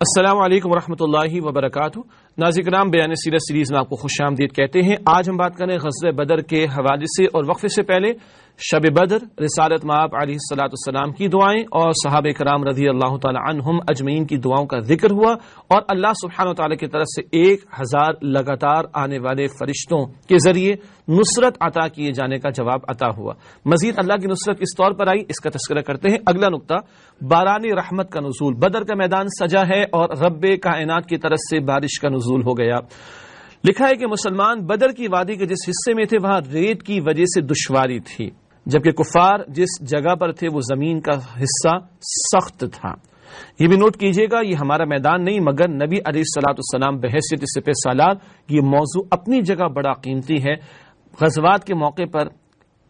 السلام علیکم ورحمۃ اللہ وبرکاتہ. ناظرین کرام، بیان سیرت سیریز میں آپ کو خوش آمدید کہتے ہیں. آج ہم بات کریں غزوہ بدر کے حوالے سے، اور وقفے سے پہلے شب بدر، رسالت مآب علیہ الصلوۃ والسلام کی دعائیں اور صحابہ کرام رضی اللہ تعالی عنہم اجمعین کی دعاؤں کا ذکر ہوا، اور اللہ سبحانہ و تعالی کی طرف سے 1000 لگاتار آنے والے فرشتوں کے ذریعے نصرت عطا کیے جانے کا جواب عطا ہوا. مزید اللہ کی نصرت کس طور پر آئی اس کا تذکرہ کرتے ہیں. اگلا نقطہ، باران رحمت کا نزول. بدر کا میدان سجا ہے اور رب کائنات کی طرف سے بارش کا نزول ہو گیا. لکھا ہے کہ مسلمان بدر کی وادی کے جس حصے میں تھے وہاں ریت کی وجہ سے دشواری تھی، جبکہ کفار جس جگہ پر تھے وہ زمین کا حصہ سخت تھا. یہ بھی نوٹ کیجئے گا یہ ہمارا میدان نہیں مگر نبی علیہ الصلوۃ والسلام بحیثیت سپہ سالار یہ موضوع اپنی جگہ بڑا قیمتی ہے. غزوات کے موقع پر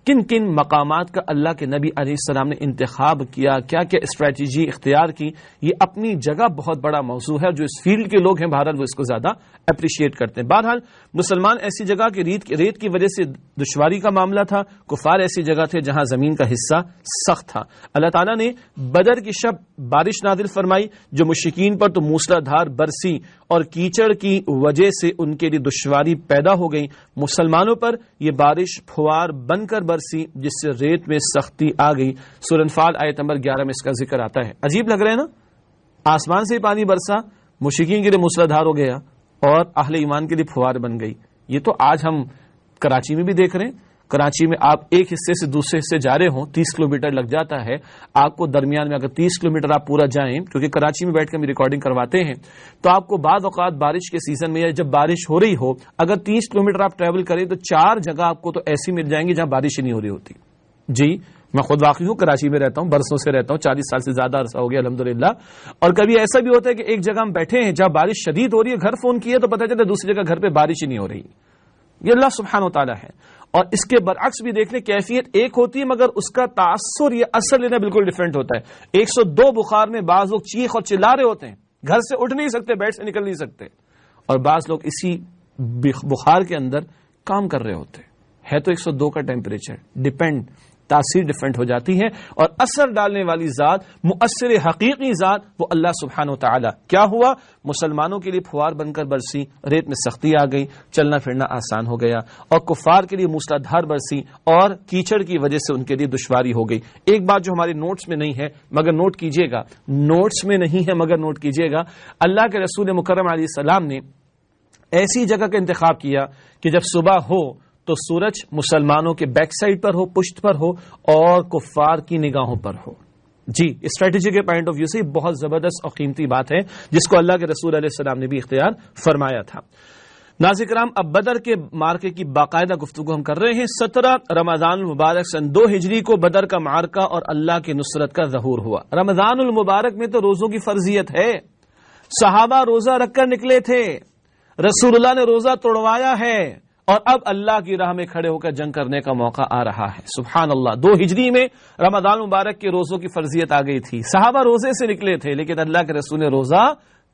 کن کن مقامات کا اللہ کے نبی علیہ السلام نے انتخاب کیا، کیا کیا اسٹریٹجی اختیار کی، یہ اپنی جگہ بہت بڑا موضوع ہے. جو اس فیلڈ کے لوگ ہیں بہرحال وہ اس کو زیادہ اپریشیٹ کرتے ہیں. بہرحال مسلمان ایسی جگہ کہ ریت کی وجہ سے دشواری کا معاملہ تھا، کفار ایسی جگہ تھے جہاں زمین کا حصہ سخت تھا. اللہ تعالیٰ نے بدر کی شب بارش نازل فرمائی جو مشرکین پر تو موسلا دھار برسی اور کیچڑ کی وجہ سے ان کے لیے دشواری پیدا ہو گئی. مسلمانوں پر یہ بارش پھوار بن کر برسی جس سے ریت میں سختی آ گئی. سورہ انفال آیت نمبر 11 میں اس کا ذکر آتا ہے. عجیب لگ رہا ہے نا، آسمان سے پانی برسا، مشرکین کے لیے موسلا دھار ہو گیا اور اہل ایمان کے لیے پھوار بن گئی. یہ تو آج ہم کراچی میں بھی دیکھ رہے ہیں. کراچی میں آپ ایک حصے سے دوسرے حصے جا رہے ہوں 30 کلومیٹر لگ جاتا ہے آپ کو. درمیان میں اگر 30 کلومیٹر آپ پورا جائیں، کیونکہ کراچی میں بیٹھ کے ہم ریکارڈنگ کرواتے ہیں، تو آپ کو بعض اوقات بارش کے سیزن میں یا جب بارش ہو رہی ہو اگر 30 کلومیٹر آپ ٹریول کریں تو 4 جگہ آپ کو تو ایسی مل جائیں گی جہاں بارش ہی نہیں ہو رہی ہوتی. جی میں خود واقعی ہوں، کراچی میں رہتا ہوں، برسوں سے رہتا ہوں، 40 سال سے زیادہ عرصہ ہو گیا الحمدللہ. اور کبھی ایسا بھی ہوتا ہے کہ ایک جگہ ہم بیٹھے ہیں جہاں بارش شدید ہو رہی ہے، گھر فون کیا تو پتہ چلتا ہے دوسری جگہ گھر پہ بارش ہی نہیں ہو رہی. یہ اللہ سبحانہ و تعالیٰ ہے. اور اس کے برعکس بھی دیکھ لیں، کیفیت ایک ہوتی ہے مگر اس کا تاثر یا اثر لینا بالکل ڈیفرنٹ ہوتا ہے. 102 بخار میں بعض لوگ چیخ اور چلا رہے ہوتے ہیں، گھر سے اٹھ نہیں سکتے، بیڈ سے نکل نہیں سکتے، اور بعض لوگ اسی بخار کے اندر کام کر رہے ہوتے ہیں. ہے تو 102 کا ٹیمپریچر، ڈیپینڈ تاثیر ڈفرینٹ ہو جاتی ہے، اور اثر ڈالنے والی ذات، مؤثر حقیقی ذات وہ اللہ سبحانہ و تعالی۔ کیا ہوا؟ مسلمانوں کے لیے پھوار بن کر برسی، ریت میں سختی آ گئی، چلنا پھرنا آسان ہو گیا، اور کفار کے لیے موسلا دھار برسی اور کیچڑ کی وجہ سے ان کے لیے دشواری ہو گئی۔ ایک بات جو ہمارے نوٹس میں نہیں ہے مگر نوٹ کیجئے گا، نوٹس میں نہیں ہے مگر نوٹ کیجئے گا، اللہ کے رسول مکرم علیہ السلام نے ایسی جگہ کا انتخاب کیا کہ جب صبح ہو تو سورج مسلمانوں کے بیک سائڈ پر ہو، پشت پر ہو، اور کفار کی نگاہوں پر ہو۔ جی، اسٹریٹجی کے پوائنٹ آف ویو سے بہت زبردست اور قیمتی بات ہے جس کو اللہ کے رسول علیہ السلام نے بھی اختیار فرمایا تھا۔ ناظرین کرام، اب بدر کے مارکے کی باقاعدہ گفتگو ہم کر رہے ہیں۔ 17 رمضان المبارک سن 2 ہجری کو بدر کا معرکہ اور اللہ کی نصرت کا ظہور ہوا۔ رمضان المبارک میں تو روزوں کی فرضیت ہے، صحابہ روزہ رکھ کر نکلے تھے، رسول اللہ نے روزہ توڑوایا ہے، اور اب اللہ کی راہ میں کھڑے ہو کر جنگ کرنے کا موقع آ رہا ہے۔ سبحان اللہ، 2 ہجری میں رمضان مبارک کے روزوں کی فرضیت آ گئی تھی، صحابہ روزے سے نکلے تھے، لیکن اللہ کے رسول نے روزہ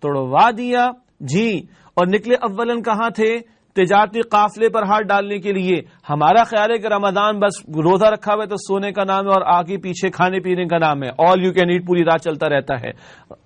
توڑوا دیا۔ جی، اور نکلے اولن کہاں تھے؟ تجارتی قافلے پر ہاتھ ڈالنے کے لیے۔ ہمارا خیال ہے کہ رمضان بس روزہ رکھا ہوا ہے تو سونے کا نام ہے اور آگے پیچھے کھانے پینے کا نام ہے، آل یو کین ایٹ پوری رات چلتا رہتا ہے۔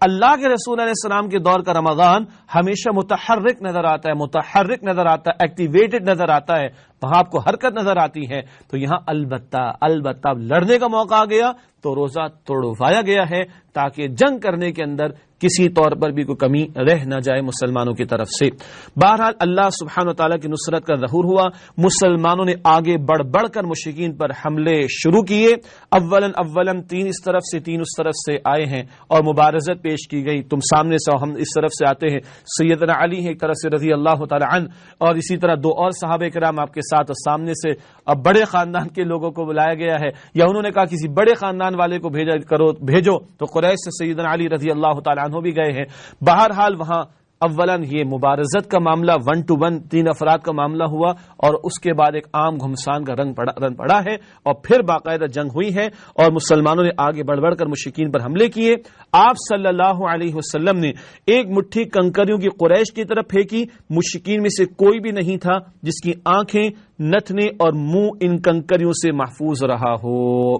اللہ کے رسول علیہ السلام کے دور کا رمضان ہمیشہ متحرک نظر آتا ہے، متحرک نظر آتا ہے، ایکٹیویٹڈ نظر آتا ہے، وہاں آپ کو حرکت نظر آتی ہے۔ تو یہاں البتہ لڑنے کا موقع آ گیا تو روزہ توڑوایا گیا ہے تاکہ جنگ کرنے کے اندر کسی طور پر بھی کوئی کمی رہ نہ جائے مسلمانوں کی طرف سے۔ بہرحال اللہ سبحانہ و تعالیٰ کی نصرت کا ظہور ہوا، مسلمانوں نے آگے بڑھ بڑھ کر مشرکین پر حملے شروع کیے۔ اولن 3 اس طرف سے 3 اس طرف سے آئے ہیں اور مبارزت پیش کی گئی، تم سامنے سے ہم اس طرف سے آتے ہیں۔ سیدنا علی ہے ایک طرف سے رضی اللہ تعالی عنہ، اور اسی طرح 2 اور صحابہ کرام آپ کے ساتھ، اور سامنے سے اب بڑے خاندان کے لوگوں کو بلایا گیا ہے، یا انہوں نے کہا کسی بڑے خاندان والے کو بھیجو، تو قریش سے سیدنا علی رضی اللہ تعالی عنہ بھی گئے ہیں۔ بہرحال وہاں اولن یہ مبارزت کا معاملہ 1 to 1 3 افراد کا معاملہ ہوا، اور اس کے بعد ایک عام گھمسان کا رنگ پڑا ہے، اور پھر باقاعدہ جنگ ہوئی ہے، اور مسلمانوں نے آگے بڑھ بڑھ کر مشرکین پر حملے کیے۔ آپ صلی اللہ علیہ وسلم نے ایک مٹھی کنکریوں کی قریش کی طرف پھینکی، مشرکین میں سے کوئی بھی نہیں تھا جس کی آنکھیں، نتنے اور منہ ان کنکریوں سے محفوظ رہا ہو،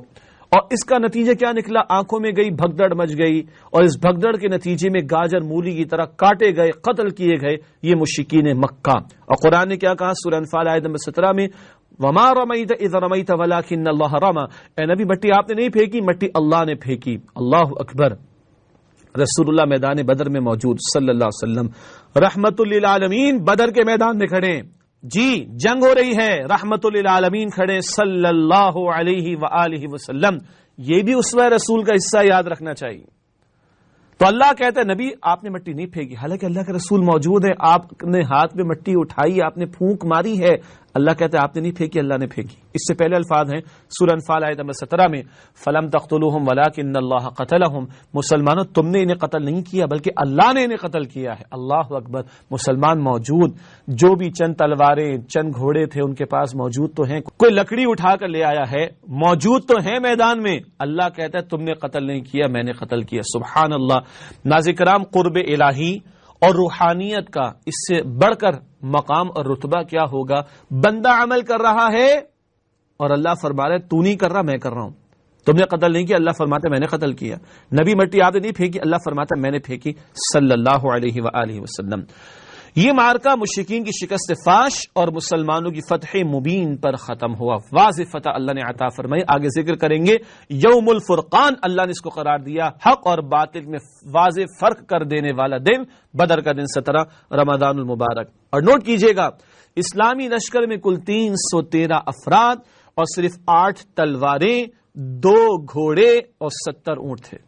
اور اس کا نتیجہ کیا نکلا؟ آنکھوں میں گئی بھگدڑ مچ گئی، اور اس بھگدڑ کے نتیجے میں گاجر مولی کی طرح کاٹے گئے، قتل کیے گئے یہ مشرکین مکہ۔ اور قرآن نے کیا کہا سورہ انفال آیت نمبر 17 میں؟ وما رمیت اذ رمیت ولکن اللہ رمی، اے نبی مٹی آپ نے نہیں پھینکی، مٹی اللہ نے پھینکی۔ اللہ اکبر۔ رسول اللہ میدان بدر میں موجود صلی اللہ علیہ وسلم، رحمت للعالمین بدر کے میدان میں کھڑے، جی جنگ ہو رہی ہے، رحمت للعالمین کھڑے صلی اللہ علیہ وآلہ وسلم۔ یہ بھی اسوہ رسول کا حصہ یاد رکھنا چاہیے۔ تو اللہ کہتا ہے نبی آپ نے مٹی نہیں پھینکی، حالانکہ اللہ کے رسول موجود ہے، آپ نے ہاتھ میں مٹی اٹھائی، آپ نے پھونک ماری ہے، اللہ کہتا ہے آپ نے نہیں پھینکی، اللہ نے پھینکی۔ اس سے پہلے الفاظ ہیں سورہ انفال آیت نمبر 17 میں، فلم تقتلوہم ولکن اللہ قتلہم، مسلمانوں تم نے انہیں قتل نہیں کیا بلکہ اللہ نے انہیں قتل کیا ہے۔ اللہ اکبر۔ مسلمان موجود، جو بھی چند تلواریں چند گھوڑے تھے ان کے پاس موجود تو ہیں، کوئی لکڑی اٹھا کر لے آیا ہے، موجود تو ہیں میدان میں، اللہ کہتا ہے تم نے قتل نہیں کیا، میں نے قتل کیا۔ سبحان اللہ۔ ناظرین کرام، قرب الہی اور روحانیت کا اس سے بڑھ کر مقام اور رتبہ کیا ہوگا؟ بندہ عمل کر رہا ہے اور اللہ فرما رہا ہے تو نہیں کر رہا، میں کر رہا ہوں، تم نے قتل نہیں کیا، اللہ فرماتا ہے میں نے قتل کیا۔ نبی مٹی آپ نے نہیں پھینکی، اللہ فرماتا ہے میں نے پھینکی صلی اللہ علیہ وآلہ وسلم۔ یہ معرکہ مشرکین کی شکست فاش اور مسلمانوں کی فتح مبین پر ختم ہوا، واضح فتح اللہ نے عطا فرمائی۔ آگے ذکر کریں گے یوم الفرقان، اللہ نے اس کو قرار دیا حق اور باطل میں واضح فرق کر دینے والا دن، بدر کا دن 17 رمضان المبارک۔ اور نوٹ کیجئے گا اسلامی لشکر میں کل 313 افراد اور صرف 8 تلواریں، 2 گھوڑے اور 70 اونٹ تھے۔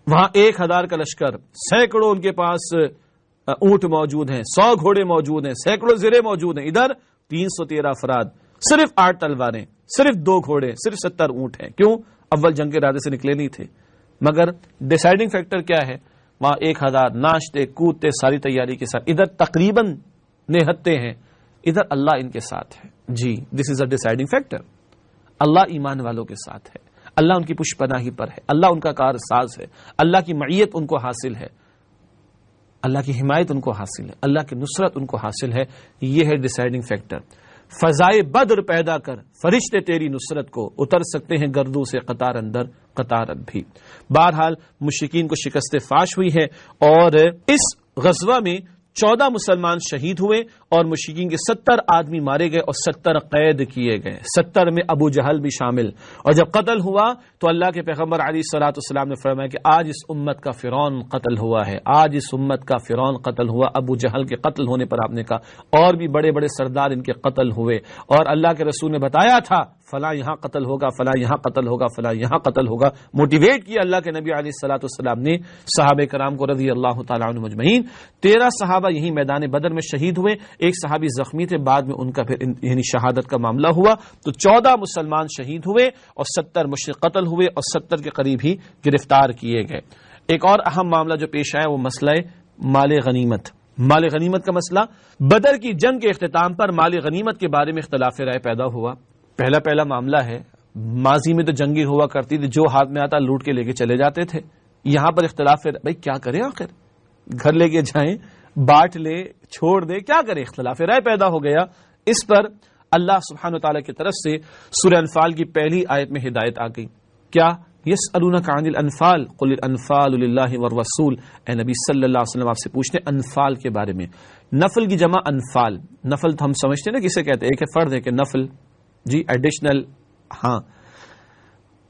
وہاں 1000 کا لشکر، سینکڑوں ان کے پاس اونٹ موجود ہیں، 100 گھوڑے موجود ہیں، سینکڑوں زرے موجود ہیں، ادھر 313 افراد، صرف 8 تلواریں، صرف 2 گھوڑے، صرف 70 اونٹ ہیں۔ کیوں؟ اول جنگ کے ارادے سے نکلے نہیں تھے، مگر ڈیسائیڈنگ فیکٹر کیا ہے؟ وہاں 1000 ناشتے کودتے ساری تیاری کے ساتھ، ادھر تقریباً نہتے ہیں، ادھر اللہ ان کے ساتھ ہے۔ جی، دس از اے ڈیسائیڈنگ فیکٹر۔ اللہ ایمان والوں کے ساتھ ہے، اللہ ان کی پشت پناہی پر ہے، اللہ ان کا کار ساز ہے، اللہ کی معیت ان کو حاصل ہے، اللہ کی حمایت ان کو حاصل ہے، اللہ کی نصرت ان کو حاصل ہے۔ یہ ہے ڈیسائیڈنگ فیکٹر۔ فضائے بدر پیدا کر، فرشتے تیری نصرت کو اتر سکتے ہیں گردوں سے قطار اندر قطارت بھی۔ بہرحال مشرکین کو شکست فاش ہوئی ہے، اور اس غزوہ میں 14 مسلمان شہید ہوئے اور مشرکین کے 70 آدمی مارے گئے اور 70 قید کیے گئے، 70 میں ابو جہل بھی شامل۔ اور جب قتل ہوا تو اللہ کے پیغمبر علیہ الصلوۃ والسلام نے فرمایا کہ آج اس امت کا فرعون قتل ہوا ہے، آج اس امت کا فرعون قتل ہوا۔ ابو جہل کے قتل ہونے پر آپ نے کہا اور بھی بڑے بڑے سردار ان کے قتل ہوئے، اور اللہ کے رسول نے بتایا تھا فلاں یہاں قتل ہوگا، فلاں یہاں قتل ہوگا، فلاں یہاں قتل ہوگا۔ موٹیویٹ کیا اللہ کے نبی علیہ الصلوۃ والسلام نے صحابہ کرام کو رضی اللہ تعالیٰ عنہم اجمعین۔ 13 صحابہ یہی میدان بدر میں شہید ہوئے، ایک صحابی زخمی تھے، بعد میں ان کا پھر یعنی شہادت کا معاملہ ہوا۔ تو 14 مسلمان شہید ہوئے اور 70 مشرک قتل ہوئے اور 70 کے قریب ہی گرفتار کیے گئے۔ ایک اور اہم معاملہ جو پیش آیا وہ مسئلہ مال غنیمت۔ مال غنیمت کا مسئلہ، بدر کی جنگ کے اختتام پر مال غنیمت کے بارے میں اختلاف رائے پیدا ہوا۔ پہلا معاملہ ہے، ماضی میں تو جنگی ہوا کرتی تھی، جو ہاتھ میں آتا لوٹ کے لے کے چلے جاتے تھے۔ یہاں پر اختلاف ہے، بھائی کیا کریں، آخر گھر لے کے جائیں، بانٹ لے، چھوڑ دے، کیا کریں؟ اختلاف رائے پیدا ہو گیا۔ اس پر اللہ سبحانہ وتعالی کی طرف سے سورہ انفال کی پہلی آیت میں ہدایت آ گئی۔ کیا؟ یسألونک عن الانفال قل الانفال للہ والرسول، اے نبی صلی اللہ علیہ وسلم آپ سے پوچھتے ہیں انفال کے بارے میں۔ نفل کی جمع انفال، نفل تو ہم سمجھتے ہیں نا کسے کہتے ہیں، ایک ہے فرض ہے کہ نفل جی ایڈیشنل، ہاں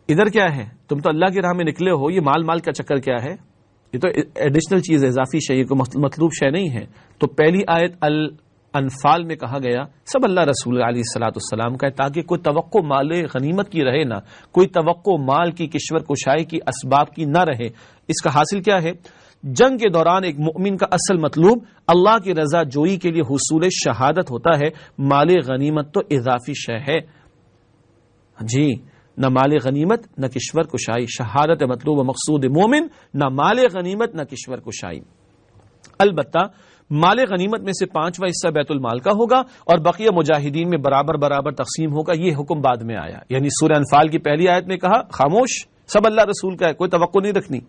ادھر کیا ہے، تم تو اللہ کی راہ میں نکلے ہو، یہ مال کا چکر کیا ہے، یہ تو ایڈیشنل چیز ہے، اضافی شے، یہ کوئی مطلوب شے نہیں ہے۔ تو پہلی آیت الانفال میں کہا گیا سب اللہ رسول علیہ الصلوۃ والسلام کا ہے، تاکہ کوئی توقع مال غنیمت کی رہے نہ، کوئی توقع مال کی کشور کشائی کی اسباب کی نہ رہے۔ اس کا حاصل کیا ہے؟ جنگ کے دوران ایک مؤمن کا اصل مطلوب اللہ کی رضا جوئی کے لیے حصول شہادت ہوتا ہے، مال غنیمت تو اضافی شے ہے جی، نہ مال غنیمت نہ کشور کشائی، شہادت مطلوب و مقصود مومن، نہ مال غنیمت نہ کشور کشائی۔ البتہ مال غنیمت میں سے 5واں حصہ بیت المال کا ہوگا اور بقیہ مجاہدین میں برابر تقسیم ہوگا، یہ حکم بعد میں آیا۔ یعنی سورہ انفال کی پہلی آیت میں کہا خاموش، سب اللہ رسول کا ہے، کوئی توقع نہیں رکھنی،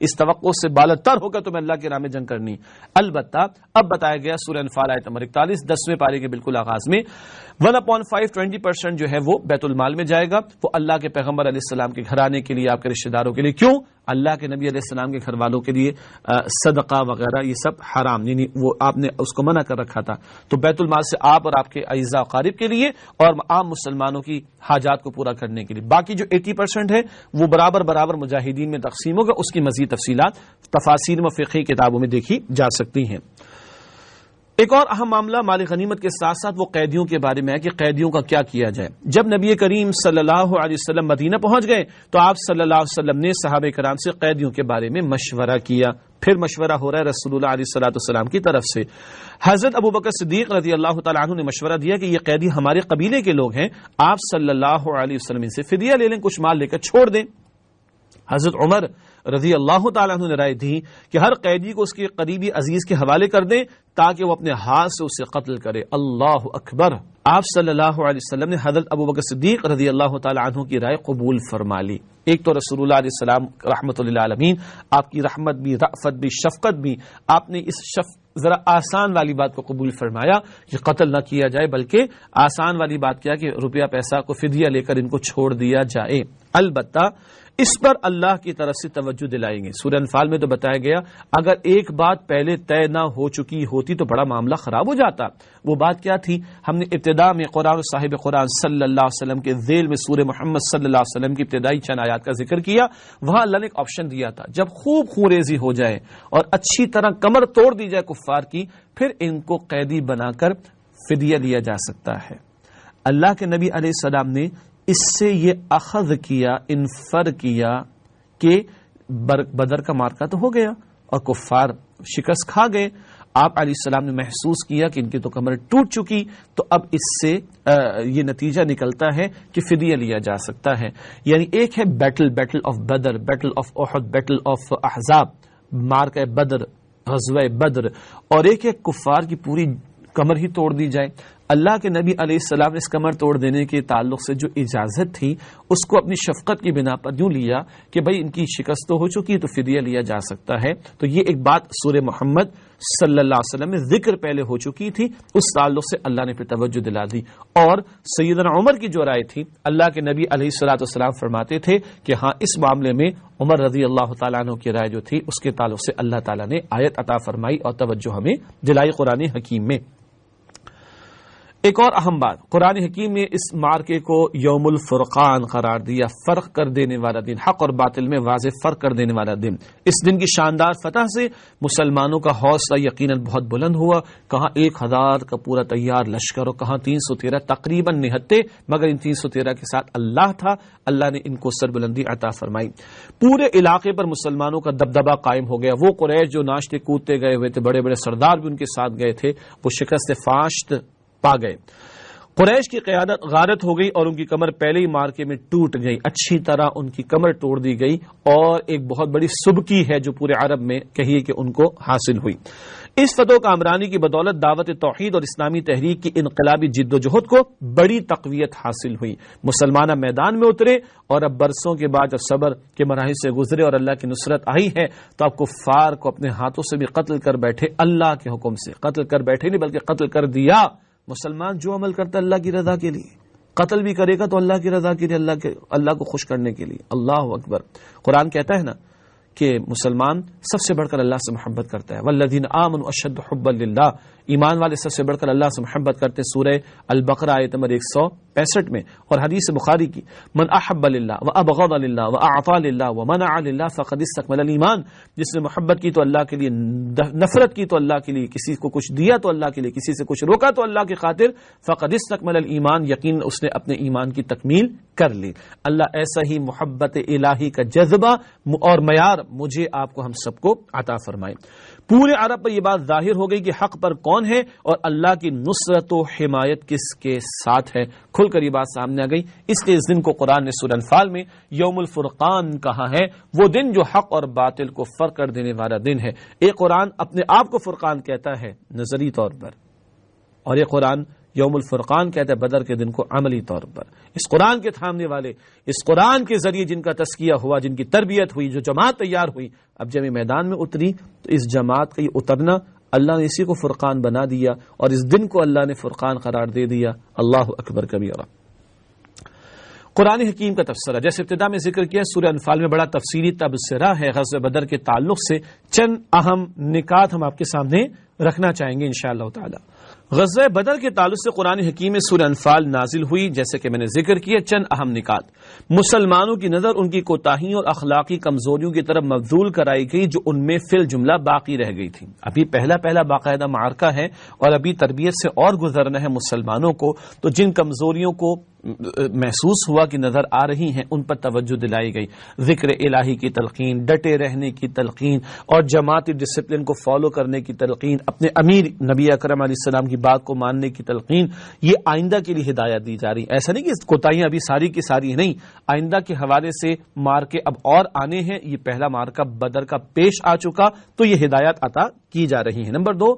اس توقع سے بالتر ہوگا تمہیں اللہ کے راہ میں جنگ کرنی۔ البتہ اب بتایا گیا سورہ انفال آیت نمبر 41 10ویں پارے کے بالکل آغاز میں 1/5 20% جو ہے وہ بیت المال میں جائے گا، وہ اللہ کے پیغمبر علیہ السلام کے گھرانے کے لیے، آپ کے رشتہ داروں کے لیے۔ کیوں؟ اللہ کے نبی علیہ السلام کے گھر والوں کے لیے صدقہ وغیرہ یہ سب حرام، یعنی وہ آپ نے اس کو منع کر رکھا تھا۔ تو بیت المال سے آپ اور آپ کے اعزاء و اقارب کے لیے اور عام مسلمانوں کی حاجات کو پورا کرنے کے لیے، باقی جو 80% ہے وہ برابر مجاہدین میں تقسیم ہوگا۔ اس کی مزید تفصیلات تفاسیر و فقہی کتابوں میں دیکھی جا سکتی ہیں۔ ایک اور اہم معاملہ مال غنیمت کے ساتھ ساتھ وہ قیدیوں کے بارے میں ہے کہ قیدیوں کا کیا کیا جائے۔ جب نبی کریم صلی اللہ علیہ وسلم مدینہ پہنچ گئے تو آپ صلی اللہ علیہ وسلم نے صحابہ کرام سے قیدیوں کے بارے میں مشورہ کیا۔ پھر مشورہ ہو رہا ہے رسول اللہ علیہ الصلوۃ والسلام کی طرف سے۔ حضرت ابوبکر صدیق رضی اللہ تعالیٰ عنہ نے مشورہ دیا کہ یہ قیدی ہمارے قبیلے کے لوگ ہیں، آپ صلی اللہ علیہ وسلم ان سے فدیہ لے لیں، کچھ مال لے کر چھوڑ دیں۔ حضرت عمر رضی اللہ تعالیٰ عنہ نے رائے دی کہ ہر قیدی کو اس کے قریبی عزیز کے حوالے کر دیں تاکہ وہ اپنے ہاتھ سے اسے قتل کرے۔ اللہ اکبر! آپ صلی اللہ علیہ وسلم نے حضرت ابوبکر صدیق رضی اللہ تعالیٰ عنہ کی رائے قبول فرما لی۔ ایک تو رسول اللہ علیہ السلام رحمۃ للعالمین، آپ کی رحمت بھی، رأفت بھی، شفقت بھی، آپ نے اس ذرا آسان والی بات کو قبول فرمایا کہ قتل نہ کیا جائے، بلکہ آسان والی بات کیا کہ روپیہ پیسہ کو فدیہ لے کر ان کو چھوڑ دیا جائے۔ البتہ اس پر اللہ کی طرف سے توجہ دلائیں گے۔ سورہ انفال میں تو بتایا گیا اگر ایک بات پہلے طے نہ ہو چکی ہوتی تو بڑا معاملہ خراب ہو جاتا۔ وہ بات کیا تھی؟ ہم نے ابتدا میں قرآن و صاحب قرآن صلی اللہ علیہ وسلم کے ذیل میں سورہ محمد صلی اللہ علیہ وسلم کی ابتدائی چند آیات کا ذکر کیا۔ وہاں اللہ نے ایک آپشن دیا تھا، جب خوب خونریزی ہو جائے اور اچھی طرح کمر توڑ دی جائے کفار کی، پھر ان کو قیدی بنا کر فدیہ لیا جا سکتا ہے۔ اللہ کے نبی علیہ السلام نے اس سے یہ اخذ کیا، انفر کیا کہ بدر کا مارکا تو ہو گیا اور کفار شکست کھا گئے۔ آپ علیہ السلام نے محسوس کیا کہ ان کی تو کمر ٹوٹ چکی، تو اب اس سے یہ نتیجہ نکلتا ہے کہ فدیہ لیا جا سکتا ہے۔ یعنی ایک ہے battle of Badr, battle of Uhud, battle of Ahzab, مارکہ بدر، غزوہ بدر، اور ایک ہے کفار کی پوری کمر ہی توڑ دی جائے۔ اللہ کے نبی علیہ السلام نے اس کمر توڑ دینے کے تعلق سے جو اجازت تھی اس کو اپنی شفقت کی بنا پر یوں لیا کہ بھئی ان کی شکست تو ہو چکی ہے تو فدیہ لیا جا سکتا ہے۔ تو یہ ایک بات سورہ محمد صلی اللہ علیہ وسلم میں ذکر پہلے ہو چکی تھی، اس تعلق سے اللہ نے پھر توجہ دلا دی۔ اور سیدنا عمر کی جو رائے تھی، اللہ کے نبی علیہ الصلوۃ والسلام فرماتے تھے کہ ہاں اس معاملے میں عمر رضی اللہ تعالیٰ عنہ کی رائے جو تھی اس کے تعلق سے اللہ تعالیٰ نے آیت عطا فرمائی اور توجہ ہمیں دلائی قرآن حکیم میں۔ ایک اور اہم بات، قرآن حکیم نے اس مارکے کو یوم الفرقان قرار دیا، فرق کر دینے والا دن، حق اور باطل میں واضح فرق کر دینے والا دن۔ اس دن کی شاندار فتح سے مسلمانوں کا حوصلہ یقیناً بہت بلند ہوا، کہاں 1000 کا پورا تیار لشکر اور کہاں 313 تقریباً نہتے، مگر ان 313 کے ساتھ اللہ تھا، اللہ نے ان کو سربلندی عطا فرمائی۔ پورے علاقے پر مسلمانوں کا دبدبہ قائم ہو گیا۔ وہ قریش جو ناشتے کودتے گئے ہوئے تھے، بڑے بڑے سردار بھی ان کے ساتھ گئے تھے، وہ شکست فاشت پا گئے۔ قریش کی قیادت غارت ہو گئی اور ان کی کمر پہلے ہی مارکے میں ٹوٹ گئی، اچھی طرح ان کی کمر توڑ دی گئی، اور ایک بہت بڑی سبکی ہے جو پورے عرب میں کہیے کہ ان کو حاصل ہوئی۔ اس فتح و کامرانی کی بدولت دعوت توحید اور اسلامی تحریک کی انقلابی جد و جہد کو بڑی تقویت حاصل ہوئی۔ مسلمان میدان میں اترے، اور اب برسوں کے بعد جب صبر کے مراحل سے گزرے اور اللہ کی نصرت آئی ہے تو اب کفار کو اپنے ہاتھوں سے بھی قتل کر بیٹھے، اللہ کے حکم سے قتل کر بیٹھے نہیں بلکہ قتل کر دیا۔ مسلمان جو عمل کرتا ہے اللہ کی رضا کے لیے، قتل بھی کرے گا تو اللہ کی رضا کے لیے، اللہ کو خوش کرنے کے لیے۔ اللہ اکبر۔ قرآن کہتا ہے نا کہ مسلمان سب سے بڑھ کر اللہ سے محبت کرتا ہے، والذین آمنوا اشد حبا للہ، ایمان والے سب سے بڑھ کر اللہ سے محبت کرتے ہیں۔ سورہ البقرہ آیت نمبر 165 میں، اور حدیث بخاری کی، من احب للہ وابغض للہ واعطى للہ ومنع للہ فقد استکمل الایمان، جس نے محبت کی تو اللہ کے لیے، نفرت کی تو اللہ کے لیے، کسی کو کچھ دیا تو اللہ کے لیے، کسی سے کچھ روکا تو اللہ کی خاطر، فقد استکمل الایمان، یقین اس نے اپنے ایمان کی تکمیل کر لی۔ اللہ ایسا ہی محبت الہی کا جذبہ اور معیار مجھے آپ کو ہم سب کو عطا فرمائے۔ پورے عرب پر یہ بات ظاہر ہو گئی کہ حق پر کون ہے اور اللہ کی نصرت و حمایت کس کے ساتھ ہے، کھل کر یہ بات سامنے آ گئی۔ اس لیے اس دن کو قرآن نے سورہ انفال میں یوم الفرقان کہا ہے، وہ دن جو حق اور باطل کو فرق کر دینے والا دن ہے۔ ایک قرآن اپنے آپ کو فرقان کہتا ہے نظری طور پر، اور یہ قرآن یوم الفرقان کہتا ہے بدر کے دن کو عملی طور پر۔ اس قرآن کے تھامنے والے، اس قرآن کے ذریعے جن کا تزکیہ ہوا، جن کی تربیت ہوئی، جو جماعت تیار ہوئی، اب جب یہ میدان میں اتری تو اس جماعت کا یہ اترنا، اللہ نے اسی کو فرقان بنا دیا، اور اس دن کو اللہ نے فرقان قرار دے دیا۔ اللہ اکبر کبیرہ۔ قرآن حکیم کا تبصرہ، جیسے ابتدا میں ذکر کیا، سورہ انفال میں بڑا تفصیلی تبصرہ ہے غزوہ بدر کے تعلق سے۔ چند اہم نکات ہم آپ کے سامنے رکھنا چاہیں گے انشاءاللہ تعالی۔ غزوہ بدر کے تعلق سے قرآن حکیم میں سورہ انفال نازل ہوئی، جیسے کہ میں نے ذکر کیا۔ چند اہم نکات، مسلمانوں کی نظر ان کی کوتاہیوں اور اخلاقی کمزوریوں کی طرف مبذول کرائی گئی جو ان میں فی الجملہ باقی رہ گئی تھی۔ ابھی پہلا باقاعدہ معرکہ ہے اور ابھی تربیت سے اور گزرنا ہے مسلمانوں کو، تو جن کمزوریوں کو محسوس ہوا کہ نظر آ رہی ہیں ان پر توجہ دلائی گئی۔ ذکر الہی کی تلقین، ڈٹے رہنے کی تلقین، اور جماعتی ڈسپلن کو فالو کرنے کی تلقین، اپنے امیر نبی اکرم علیہ السلام کی بات کو ماننے کی تلقین، یہ آئندہ کے لیے ہدایت دی جا رہی۔ ایسا نہیں کہ کوتاہیاں ابھی ساری کی ساری نہیں، آئندہ کے حوالے سے مارکے اب اور آنے ہیں۔ یہ پہلا مارکہ بدر کا پیش آ چکا، تو یہ ہدایت عطا کی جا رہی ہے۔ نمبر 2،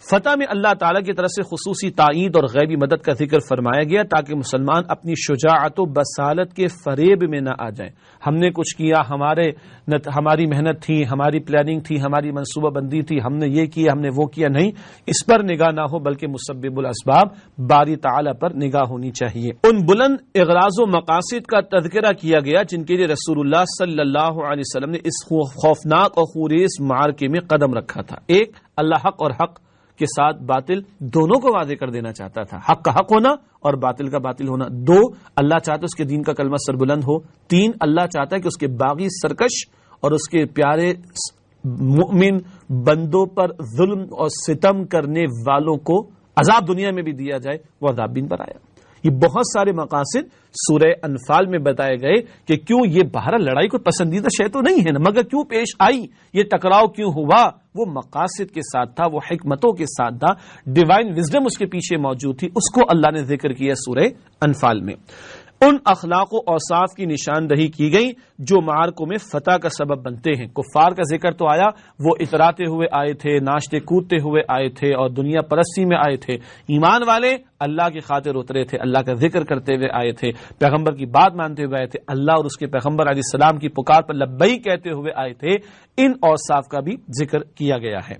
فتح میں اللہ تعالیٰ کی طرف سے خصوصی تائید اور غیبی مدد کا ذکر فرمایا گیا تاکہ مسلمان اپنی شجاعت و بصالت کے فریب میں نہ آ جائیں۔ ہم نے کچھ کیا، ہماری محنت تھی، ہماری پلاننگ تھی، ہماری منصوبہ بندی تھی، ہم نے یہ کیا، ہم نے وہ کیا، نہیں، اس پر نگاہ نہ ہو بلکہ مسبب الاسباب باری تعالیٰ پر نگاہ ہونی چاہیے۔ ان بلند اغراض و مقاصد کا تذکرہ کیا گیا جن کے لیے رسول اللہ صلی اللہ علیہ وسلم نے اس خوفناک اور خونریز معرکے میں قدم رکھا تھا۔ ایک، اللہ حق اور حق کے ساتھ باطل دونوں کو واضح کر دینا چاہتا تھا، حق کا حق ہونا اور باطل کا باطل ہونا۔ 2، اللہ چاہتا ہے اس کے دین کا کلمہ سربلند ہو۔ 3، اللہ چاہتا ہے کہ اس کے باغی سرکش اور اس کے پیارے مؤمن بندوں پر ظلم اور ستم کرنے والوں کو عذاب دنیا میں بھی دیا جائے، وہ عذاب بھی ان پر آیا۔ یہ بہت سارے مقاصد سورہ انفال میں بتائے گئے کہ کیوں یہ بہرحال لڑائی کوئی پسندیدہ شے تو نہیں ہے نا، مگر کیوں پیش آئی، یہ ٹکراؤ کیوں ہوا، وہ مقاصد کے ساتھ تھا، وہ حکمتوں کے ساتھ تھا، ڈیوائن وزڈم اس کے پیچھے موجود تھی، اس کو اللہ نے ذکر کیا سورہ انفال میں۔ ان اخلاق و اوصاف کی نشاندہی کی گئی جو معرکوں میں فتح کا سبب بنتے ہیں۔ کفار کا ذکر تو آیا، وہ اتراتے ہوئے آئے تھے، ناچتے کودتے ہوئے آئے تھے اور دنیا پرستی میں آئے تھے۔ ایمان والے اللہ کی خاطر اترے تھے، اللہ کا ذکر کرتے ہوئے آئے تھے، پیغمبر کی بات مانتے ہوئے آئے تھے، اللہ اور اس کے پیغمبر علیہ السلام کی پکار پر لبیک کہتے ہوئے آئے تھے۔ ان اوصاف کا بھی ذکر کیا گیا ہے۔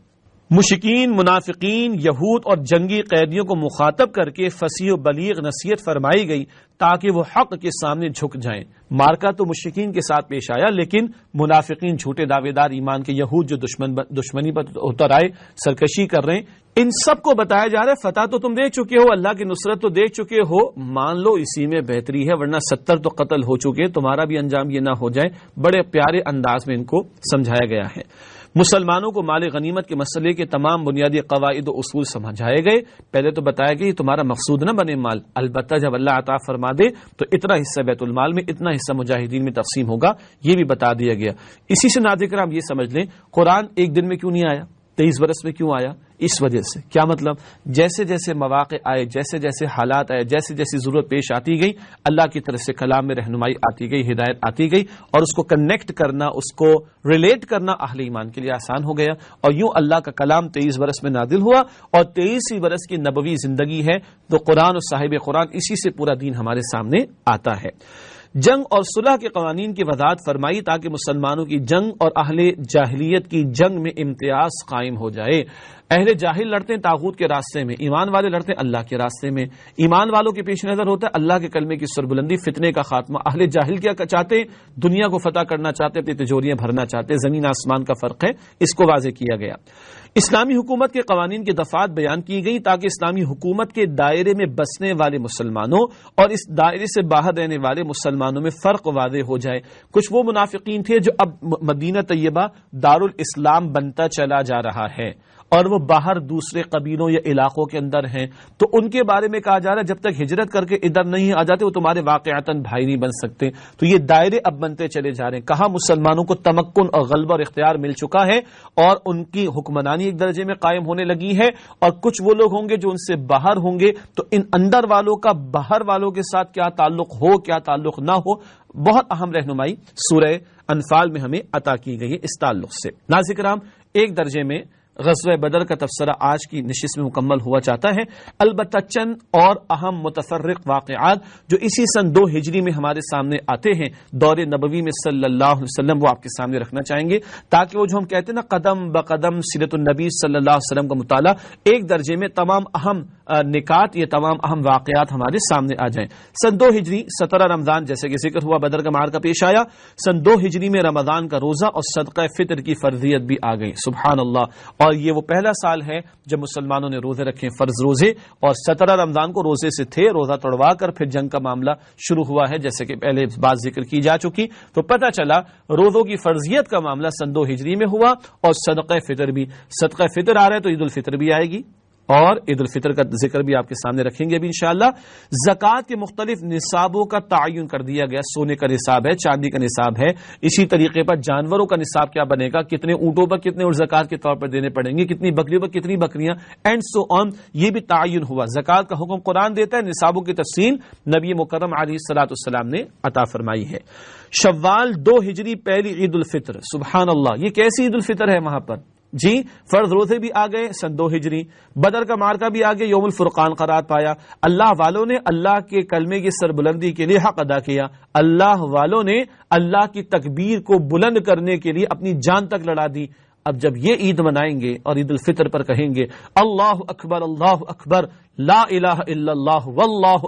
مشرکین، منافقین، یہود اور جنگی قیدیوں کو مخاطب کر کے فصیح و بلیغ نصیحت فرمائی گئی تاکہ وہ حق کے سامنے جھک جائیں۔ مارکا تو مشرکین کے ساتھ پیش آیا، لیکن منافقین، جھوٹے دعوے دار ایمان کے یہود جو دشمنی پر اتر آئے، سرکشی کر رہے ہیں، ان سب کو بتایا جا رہا ہے فتح تو تم دیکھ چکے ہو، اللہ کی نصرت تو دیکھ چکے ہو، مان لو اسی میں بہتری ہے، ورنہ 70 تو قتل ہو چکے، تمہارا بھی انجام یہ نہ ہو جائے۔ بڑے پیارے انداز میں ان کو سمجھایا گیا ہے۔ مسلمانوں کو مال غنیمت کے مسئلے کے تمام بنیادی قواعد و اصول سمجھائے گئے۔ پہلے تو بتایا گیا تمہارا مقصود نہ بنے مال، البتہ جب اللہ عطا فرما دے تو اتنا حصہ بیت المال میں، اتنا حصہ مجاہدین میں تقسیم ہوگا، یہ بھی بتا دیا گیا۔ اسی سے ناظرین کرام یہ سمجھ لیں قرآن ایک دن میں کیوں نہیں آیا، 23 برس میں کیوں آیا؟ اس وجہ سے کیا مطلب، جیسے جیسے مواقع آئے، جیسے جیسے حالات آئے، جیسے جیسی ضرورت پیش آتی گئی، اللہ کی طرف سے کلام میں رہنمائی آتی گئی، ہدایت آتی گئی، اور اس کو کنیکٹ کرنا، اس کو ریلیٹ کرنا اہل ایمان کے لیے آسان ہو گیا، اور یوں اللہ کا کلام 23 برس میں نازل ہوا، اور 23 برس کی نبوی زندگی ہے تو قرآن اور صاحب قرآن، اسی سے پورا دین ہمارے سامنے آتا ہے۔ جنگ اور صلح کے قوانین کی وضاحت فرمائی تاکہ مسلمانوں کی جنگ اور اہل جاہلیت کی جنگ میں امتیاز قائم ہو جائے۔ اہل جاہل لڑتے ہیں طاغوت کے راستے میں، ایمان والے لڑتے ہیں اللہ کے راستے میں۔ ایمان والوں کے پیش نظر ہوتا ہے اللہ کے کلمے کی سربلندی، فتنے کا خاتمہ۔ اہل جاہل کیا چاہتے ہیں؟ دنیا کو فتح کرنا چاہتے، اپنی تجوریاں بھرنا چاہتے۔ زمین آسمان کا فرق ہے، اس کو واضح کیا گیا۔ اسلامی حکومت کے قوانین کی دفعات بیان کی گئی تاکہ اسلامی حکومت کے دائرے میں بسنے والے مسلمانوں اور اس دائرے سے باہر رہنے والے مسلمانوں میں فرق واضح ہو جائے۔ کچھ وہ منافقین تھے جو اب مدینہ طیبہ دارالاسلام بنتا چلا جا رہا ہے اور وہ باہر دوسرے قبیلوں یا علاقوں کے اندر ہیں، تو ان کے بارے میں کہا جا رہا ہے جب تک ہجرت کر کے ادھر نہیں آ جاتے وہ تمہارے واقعتاً بھائی نہیں بن سکتے۔ تو یہ دائرے اب بنتے چلے جا رہے ہیں۔ کہاں مسلمانوں کو تمکن اور غلبہ اور اختیار مل چکا ہے اور ان کی حکمرانی ایک درجے میں قائم ہونے لگی ہے، اور کچھ وہ لوگ ہوں گے جو ان سے باہر ہوں گے، تو ان اندر والوں کا باہر والوں کے ساتھ کیا تعلق ہو، کیا تعلق نہ ہو، بہت اہم رہنمائی سورہ انفال میں ہمیں عطا کی گئی ہے اس تعلق سے۔ ناظرین کرام، ایک درجے میں غزوہ بدر کا تبصرہ آج کی نشست میں مکمل ہوا چاہتا ہے، البتہ چند اور اہم متفرق واقعات جو اسی سن 2 ہجری میں ہمارے سامنے آتے ہیں دور نبوی میں صلی اللہ علیہ وسلم، وہ آپ کے سامنے رکھنا چاہیں گے تاکہ وہ جو ہم کہتے ہیں نا قدم بقدم سیرت النبی صلی اللہ علیہ وسلم کا مطالعہ، ایک درجے میں تمام اہم نکات، یہ تمام اہم واقعات ہمارے سامنے آ جائیں۔ سن 2 ہجری 17 رمضان، جیسے کہ ذکر ہوا بدر کا معرکہ پیش آیا۔ سن 2 ہجری میں رمضان کا روزہ اور صدقہ فطر کی فرضیت بھی آ گئی، سبحان اللہ۔ اور یہ وہ پہلا سال ہے جب مسلمانوں نے روزے رکھے، فرض روزے، اور 17 رمضان کو روزے سے تھے، روزہ توڑوا کر پھر جنگ کا معاملہ شروع ہوا ہے، جیسے کہ پہلے بات ذکر کی جا چکی۔ تو پتہ چلا روزوں کی فرضیت کا معاملہ سن 2 ہجری میں ہوا، اور صدقہ فطر بھی، صدقہ فطر آ رہا ہے تو عید الفطر بھی آئے گی، اور عید الفطر کا ذکر بھی آپ کے سامنے رکھیں گے ابھی انشاءاللہ۔ زکوٰۃ کے مختلف نصابوں کا تعین کر دیا گیا، سونے کا نصاب ہے، چاندی کا نصاب ہے، اسی طریقے پر جانوروں کا نصاب کیا بنے گا، کتنے اونٹوں پر کتنے اور زکوٰۃ کے طور پر دینے پڑیں گے، کتنی بکریوں پر کتنی بکریاں، اینڈ سو آن، یہ بھی تعین ہوا۔ زکوٰۃ کا حکم قرآن دیتا ہے، نصابوں کی تفصیل نبی مکرم علیہ الصلوۃ والسلام نے عطا فرمائی ہے۔ شوال 2 ہجری پہلی عید الفطر، سبحان اللہ، یہ کیسی عید الفطر ہے وہاں پر؟ جی فرض روزے بھی آ گئے سن 2 ہجری، بدر کا معرکہ بھی آ گیا، یوم الفرقان قرار پایا، اللہ والوں نے اللہ کے کلمے کی سربلندی کے لیے حق ادا کیا، اللہ والوں نے اللہ کی تکبیر کو بلند کرنے کے لیے اپنی جان تک لڑا دی۔ اب جب یہ عید منائیں گے اور عید الفطر پر کہیں گے اللہ اکبر لا الہ الا اللہ واللہ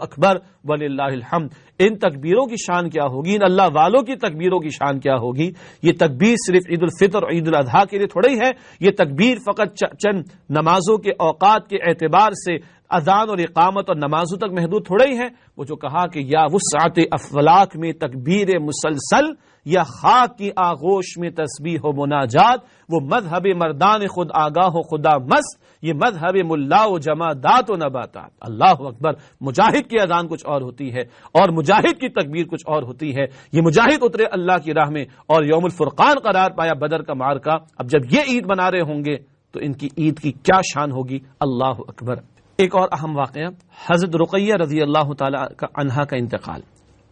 اکبر وللہ الحمد، ان تکبیروں کی شان کیا ہوگی، ان اللہ والوں کی تکبیروں کی شان کیا ہوگی۔ یہ تکبیر صرف عید الفطر اور عید الاضحیٰ کے لیے تھوڑی ہے، یہ تکبیر فقط چند نمازوں کے اوقات کے اعتبار سے اذان اور اقامت اور نمازوں تک محدود تھوڑا ہی ہے۔ وہ جو کہا کہ یا وسعت افلاک میں تکبیر مسلسل، یا خاک کی آغوش میں تسبیح و مناجات، وہ مذہب مردان خود آگاہ و خدا مست، یہ مذہب ملا و جمادات و نباتات۔ اللہ اکبر، مجاہد کی اذان کچھ اور ہوتی ہے اور مجاہد کی تکبیر کچھ اور ہوتی ہے۔ یہ مجاہد اترے اللہ کی راہ میں اور یوم الفرقان قرار پایا بدر کا معرکہ۔ اب جب یہ عید منا رہے ہوں گے تو ان کی عید کی کیا شان ہوگی، اللہ اکبر۔ ایک اور اہم واقعہ، حضرت رقیہ رضی اللہ تعالی عنہا کا انتقال۔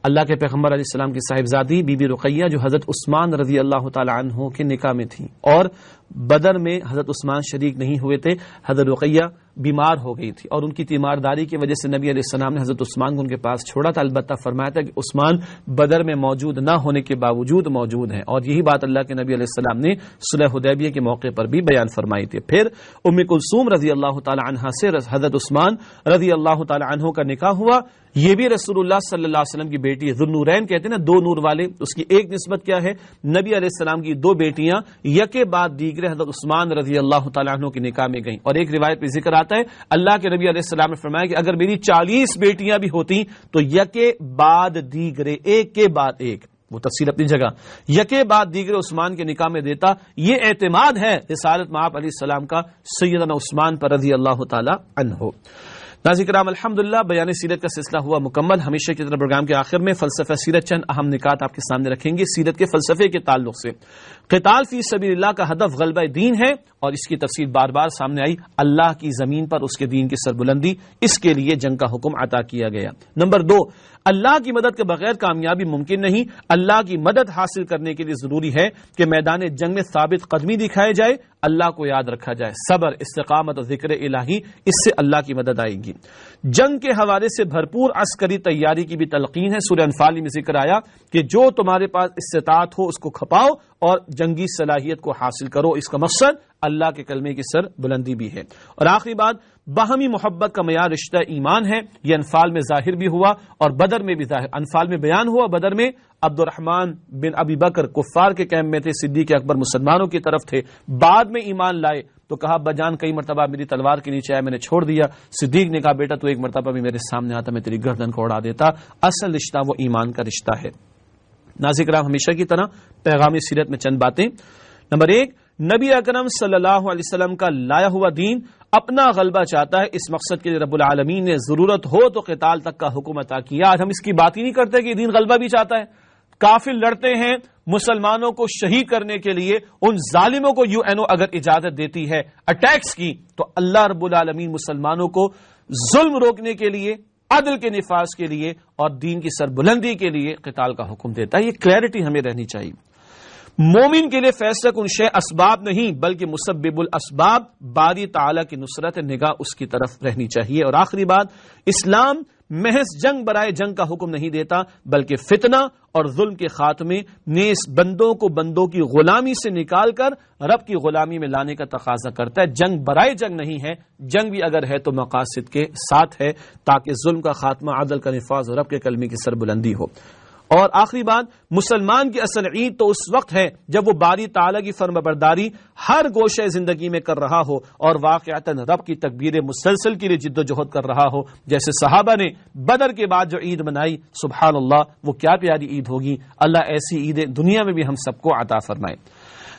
اللہ کے پیغمبر علیہ السلام کی صاحبزادی بی بی رقیہ جو حضرت عثمان رضی اللہ تعالی عنہ کے نکاح میں تھیں اور بدر میں حضرت عثمان شریک نہیں ہوئے تھے. حضرت رقیہ بیمار ہو گئی تھی اور ان کی تیمارداری کی وجہ سے نبی علیہ السلام نے حضرت عثمان کو ان کے پاس چھوڑا تھا. البتہ فرمایا تھا کہ عثمان بدر میں موجود نہ ہونے کے باوجود موجود ہیں, اور یہی بات اللہ کے نبی علیہ السلام نے صلح حدیبیہ کے موقع پر بھی بیان فرمائی تھی. پھر ام کلثوم رضی اللہ تعالی عنہا سے حضرت عثمان رضی اللہ تعالی عنہ کا نکاح ہوا. یہ بھی رسول اللہ صلی اللہ علیہ وسلم کی بیٹی ہے. ذوالنورین کہتے ہیں نا, دو نور والے. اس کی ایک نسبت کیا ہے؟ نبی علیہ السلام کی دو بیٹیاں یکے بعد دیگرے حضرت عثمان رضی اللہ تعالیٰ عنہ کے نکاح میں گئیں. اور ایک روایت میں ذکر آتا ہے اللہ کے نبی علیہ السلام نے فرمایا کہ اگر میری 40 بیٹیاں بھی ہوتی تو یکے بعد دیگرے, ایک کے بعد ایک, وہ تفصیل اپنی جگہ, یکے بعد دیگر عثمان کے نکاح میں دیتا. یہ اعتماد ہے رسالت مآب علیہ السلام کا سیدنا عثمان پر رضی اللہ تعالی عنہ. ناظرین کرام, الحمدللہ بیان سیرت کا سلسلہ ہوا مکمل. ہمیشہ کی طرح پروگرام کے آخر میں فلسفہ سیرت چند اہم نکات آپ کے سامنے رکھیں گے سیرت کے فلسفے کے تعلق سے. قتال فی سبیل اللہ کا ہدف غلبہ دین ہے, اور اس کی تفصیل بار بار سامنے آئی. اللہ کی زمین پر اس کے دین کی سربلندی, اس کے لیے جنگ کا حکم عطا کیا گیا. نمبر 2, اللہ کی مدد کے بغیر کامیابی ممکن نہیں. اللہ کی مدد حاصل کرنے کے لیے ضروری ہے کہ میدان جنگ میں ثابت قدمی دکھائے جائے, اللہ کو یاد رکھا جائے, صبر, استقامت اور ذکر الہی, اس سے اللہ کی مدد آئے گی. جنگ کے حوالے سے بھرپور عسکری تیاری کی بھی تلقین ہے. سورہ انفال میں ذکر آیا کہ جو تمہارے پاس استطاعت ہو اس کو کھپاؤ اور جنگی صلاحیت کو حاصل کرو. اس کا مقصد اللہ کے کلمے کی سر بلندی بھی ہے. اور آخری بات, باہمی محبت کا معیار رشتہ ایمان ہے. یہ انفال میں ظاہر بھی ہوا اور بدر میں بھی ظاہر. انفال میں بیان ہوا, بدر میں عبد الرحمن بن ابی بکر کفار کے کیمپ میں تھے, صدیق اکبر مسلمانوں کی طرف تھے, بعد میں ایمان لائے تو کہا بجان کئی مرتبہ میری تلوار کے نیچے آیا, میں نے چھوڑ دیا. صدیق نے کہا بیٹا تو ایک مرتبہ بھی میرے سامنے آتا میں تیری گردن کو اڑا دیتا. اصل رشتہ وہ ایمان کا رشتہ ہے. ناظرین کرام, ہمیشہ کی طرح پیغام سیرت میں چند باتیں. نمبر 1, نبی اکرم صلی اللہ علیہ وسلم کا لایا ہوا دین اپنا غلبہ چاہتا ہے. اس مقصد کے لیے رب العالمین نے ضرورت ہو تو قتال تک کا حکم عطا کیا. آج ہم اس کی بات ہی نہیں کرتے کہ دین غلبہ بھی چاہتا ہے. کافر لڑتے ہیں مسلمانوں کو شہید کرنے کے لیے. ان ظالموں کو UN اگر اجازت دیتی ہے اٹیکس کی, تو اللہ رب العالمین مسلمانوں کو ظلم روکنے کے لیے, عدل کے نفاذ کے لیے اور دین کی سربلندی کے لیے قتال کا حکم دیتا ہے. یہ کلیئرٹی ہمیں رہنی چاہیے. مومن کے لیے فیصلہ کن شے اسباب نہیں بلکہ مسبب الاسباب, باری تعالی کی نصرت نگاہ اس کی طرف رہنی چاہیے. اور آخری بات, اسلام محض جنگ برائے جنگ کا حکم نہیں دیتا بلکہ فتنہ اور ظلم کے خاتمے, نیز بندوں کو بندوں کی غلامی سے نکال کر رب کی غلامی میں لانے کا تقاضا کرتا ہے. جنگ برائے جنگ نہیں ہے, جنگ بھی اگر ہے تو مقاصد کے ساتھ ہے تاکہ ظلم کا خاتمہ, عدل کا نفاذ اور رب کے کلمے کی سربلندی ہو. اور آخری بات, مسلمان کی اصل عید تو اس وقت ہے جب وہ باری تعالیٰ کی فرمانبرداری ہر گوشے زندگی میں کر رہا ہو اور واقعتاً رب کی تکبیر مسلسل کے لیے جد و جہد کر رہا ہو. جیسے صحابہ نے بدر کے بعد جو عید منائی, سبحان اللہ, وہ کیا پیاری عید ہوگی. اللہ ایسی عیدیں دنیا میں بھی ہم سب کو عطا فرمائے.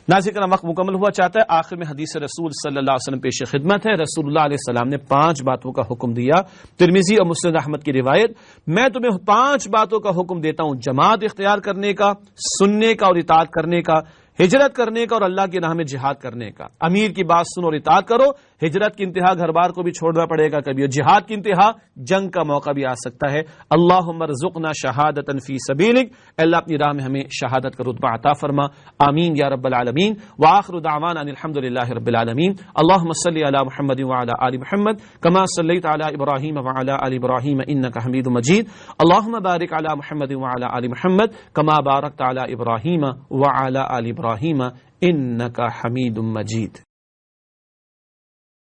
ناظرین کرام, وقت مکمل ہوا چاہتا ہے. آخر میں حدیث رسول صلی اللہ علیہ وسلم پیش خدمت ہے. رسول اللہ علیہ السلام نے 5 باتوں کا حکم دیا. ترمذی اور مسند احمد کی روایت, میں تمہیں 5 باتوں کا حکم دیتا ہوں, جماعت اختیار کرنے کا, سننے کا اور اطاعت کرنے کا, ہجرت کرنے کا اور اللہ کی راہ میں جہاد کرنے کا. امیر کی بات سنو اور اطاعت کرو. ہجرت کی انتہا گھر بار کو بھی چھوڑنا پڑے گا کبھی, اور جہاد کی انتہا جنگ کا موقع بھی آ سکتا ہے. اللہم ارزقنا شہادۃ فی سبیلک, اللہ اپنی راہ میں ہمیں شہادت کا رتبہ عطا فرما, آمین یا رب العالمین. وآخر دعوانا ان الحمدللہ رب العالمین. اللہم صلی علی محمد وعلی آل محمد کما صلیت علی ابراہیم وعلی آل ابراہیم انک حمید مجید. اللہم بارک علی محمد وعلی آل محمد کما بارکت علی ابراہیم وعلی آل ابراہیم انک حمید مجید.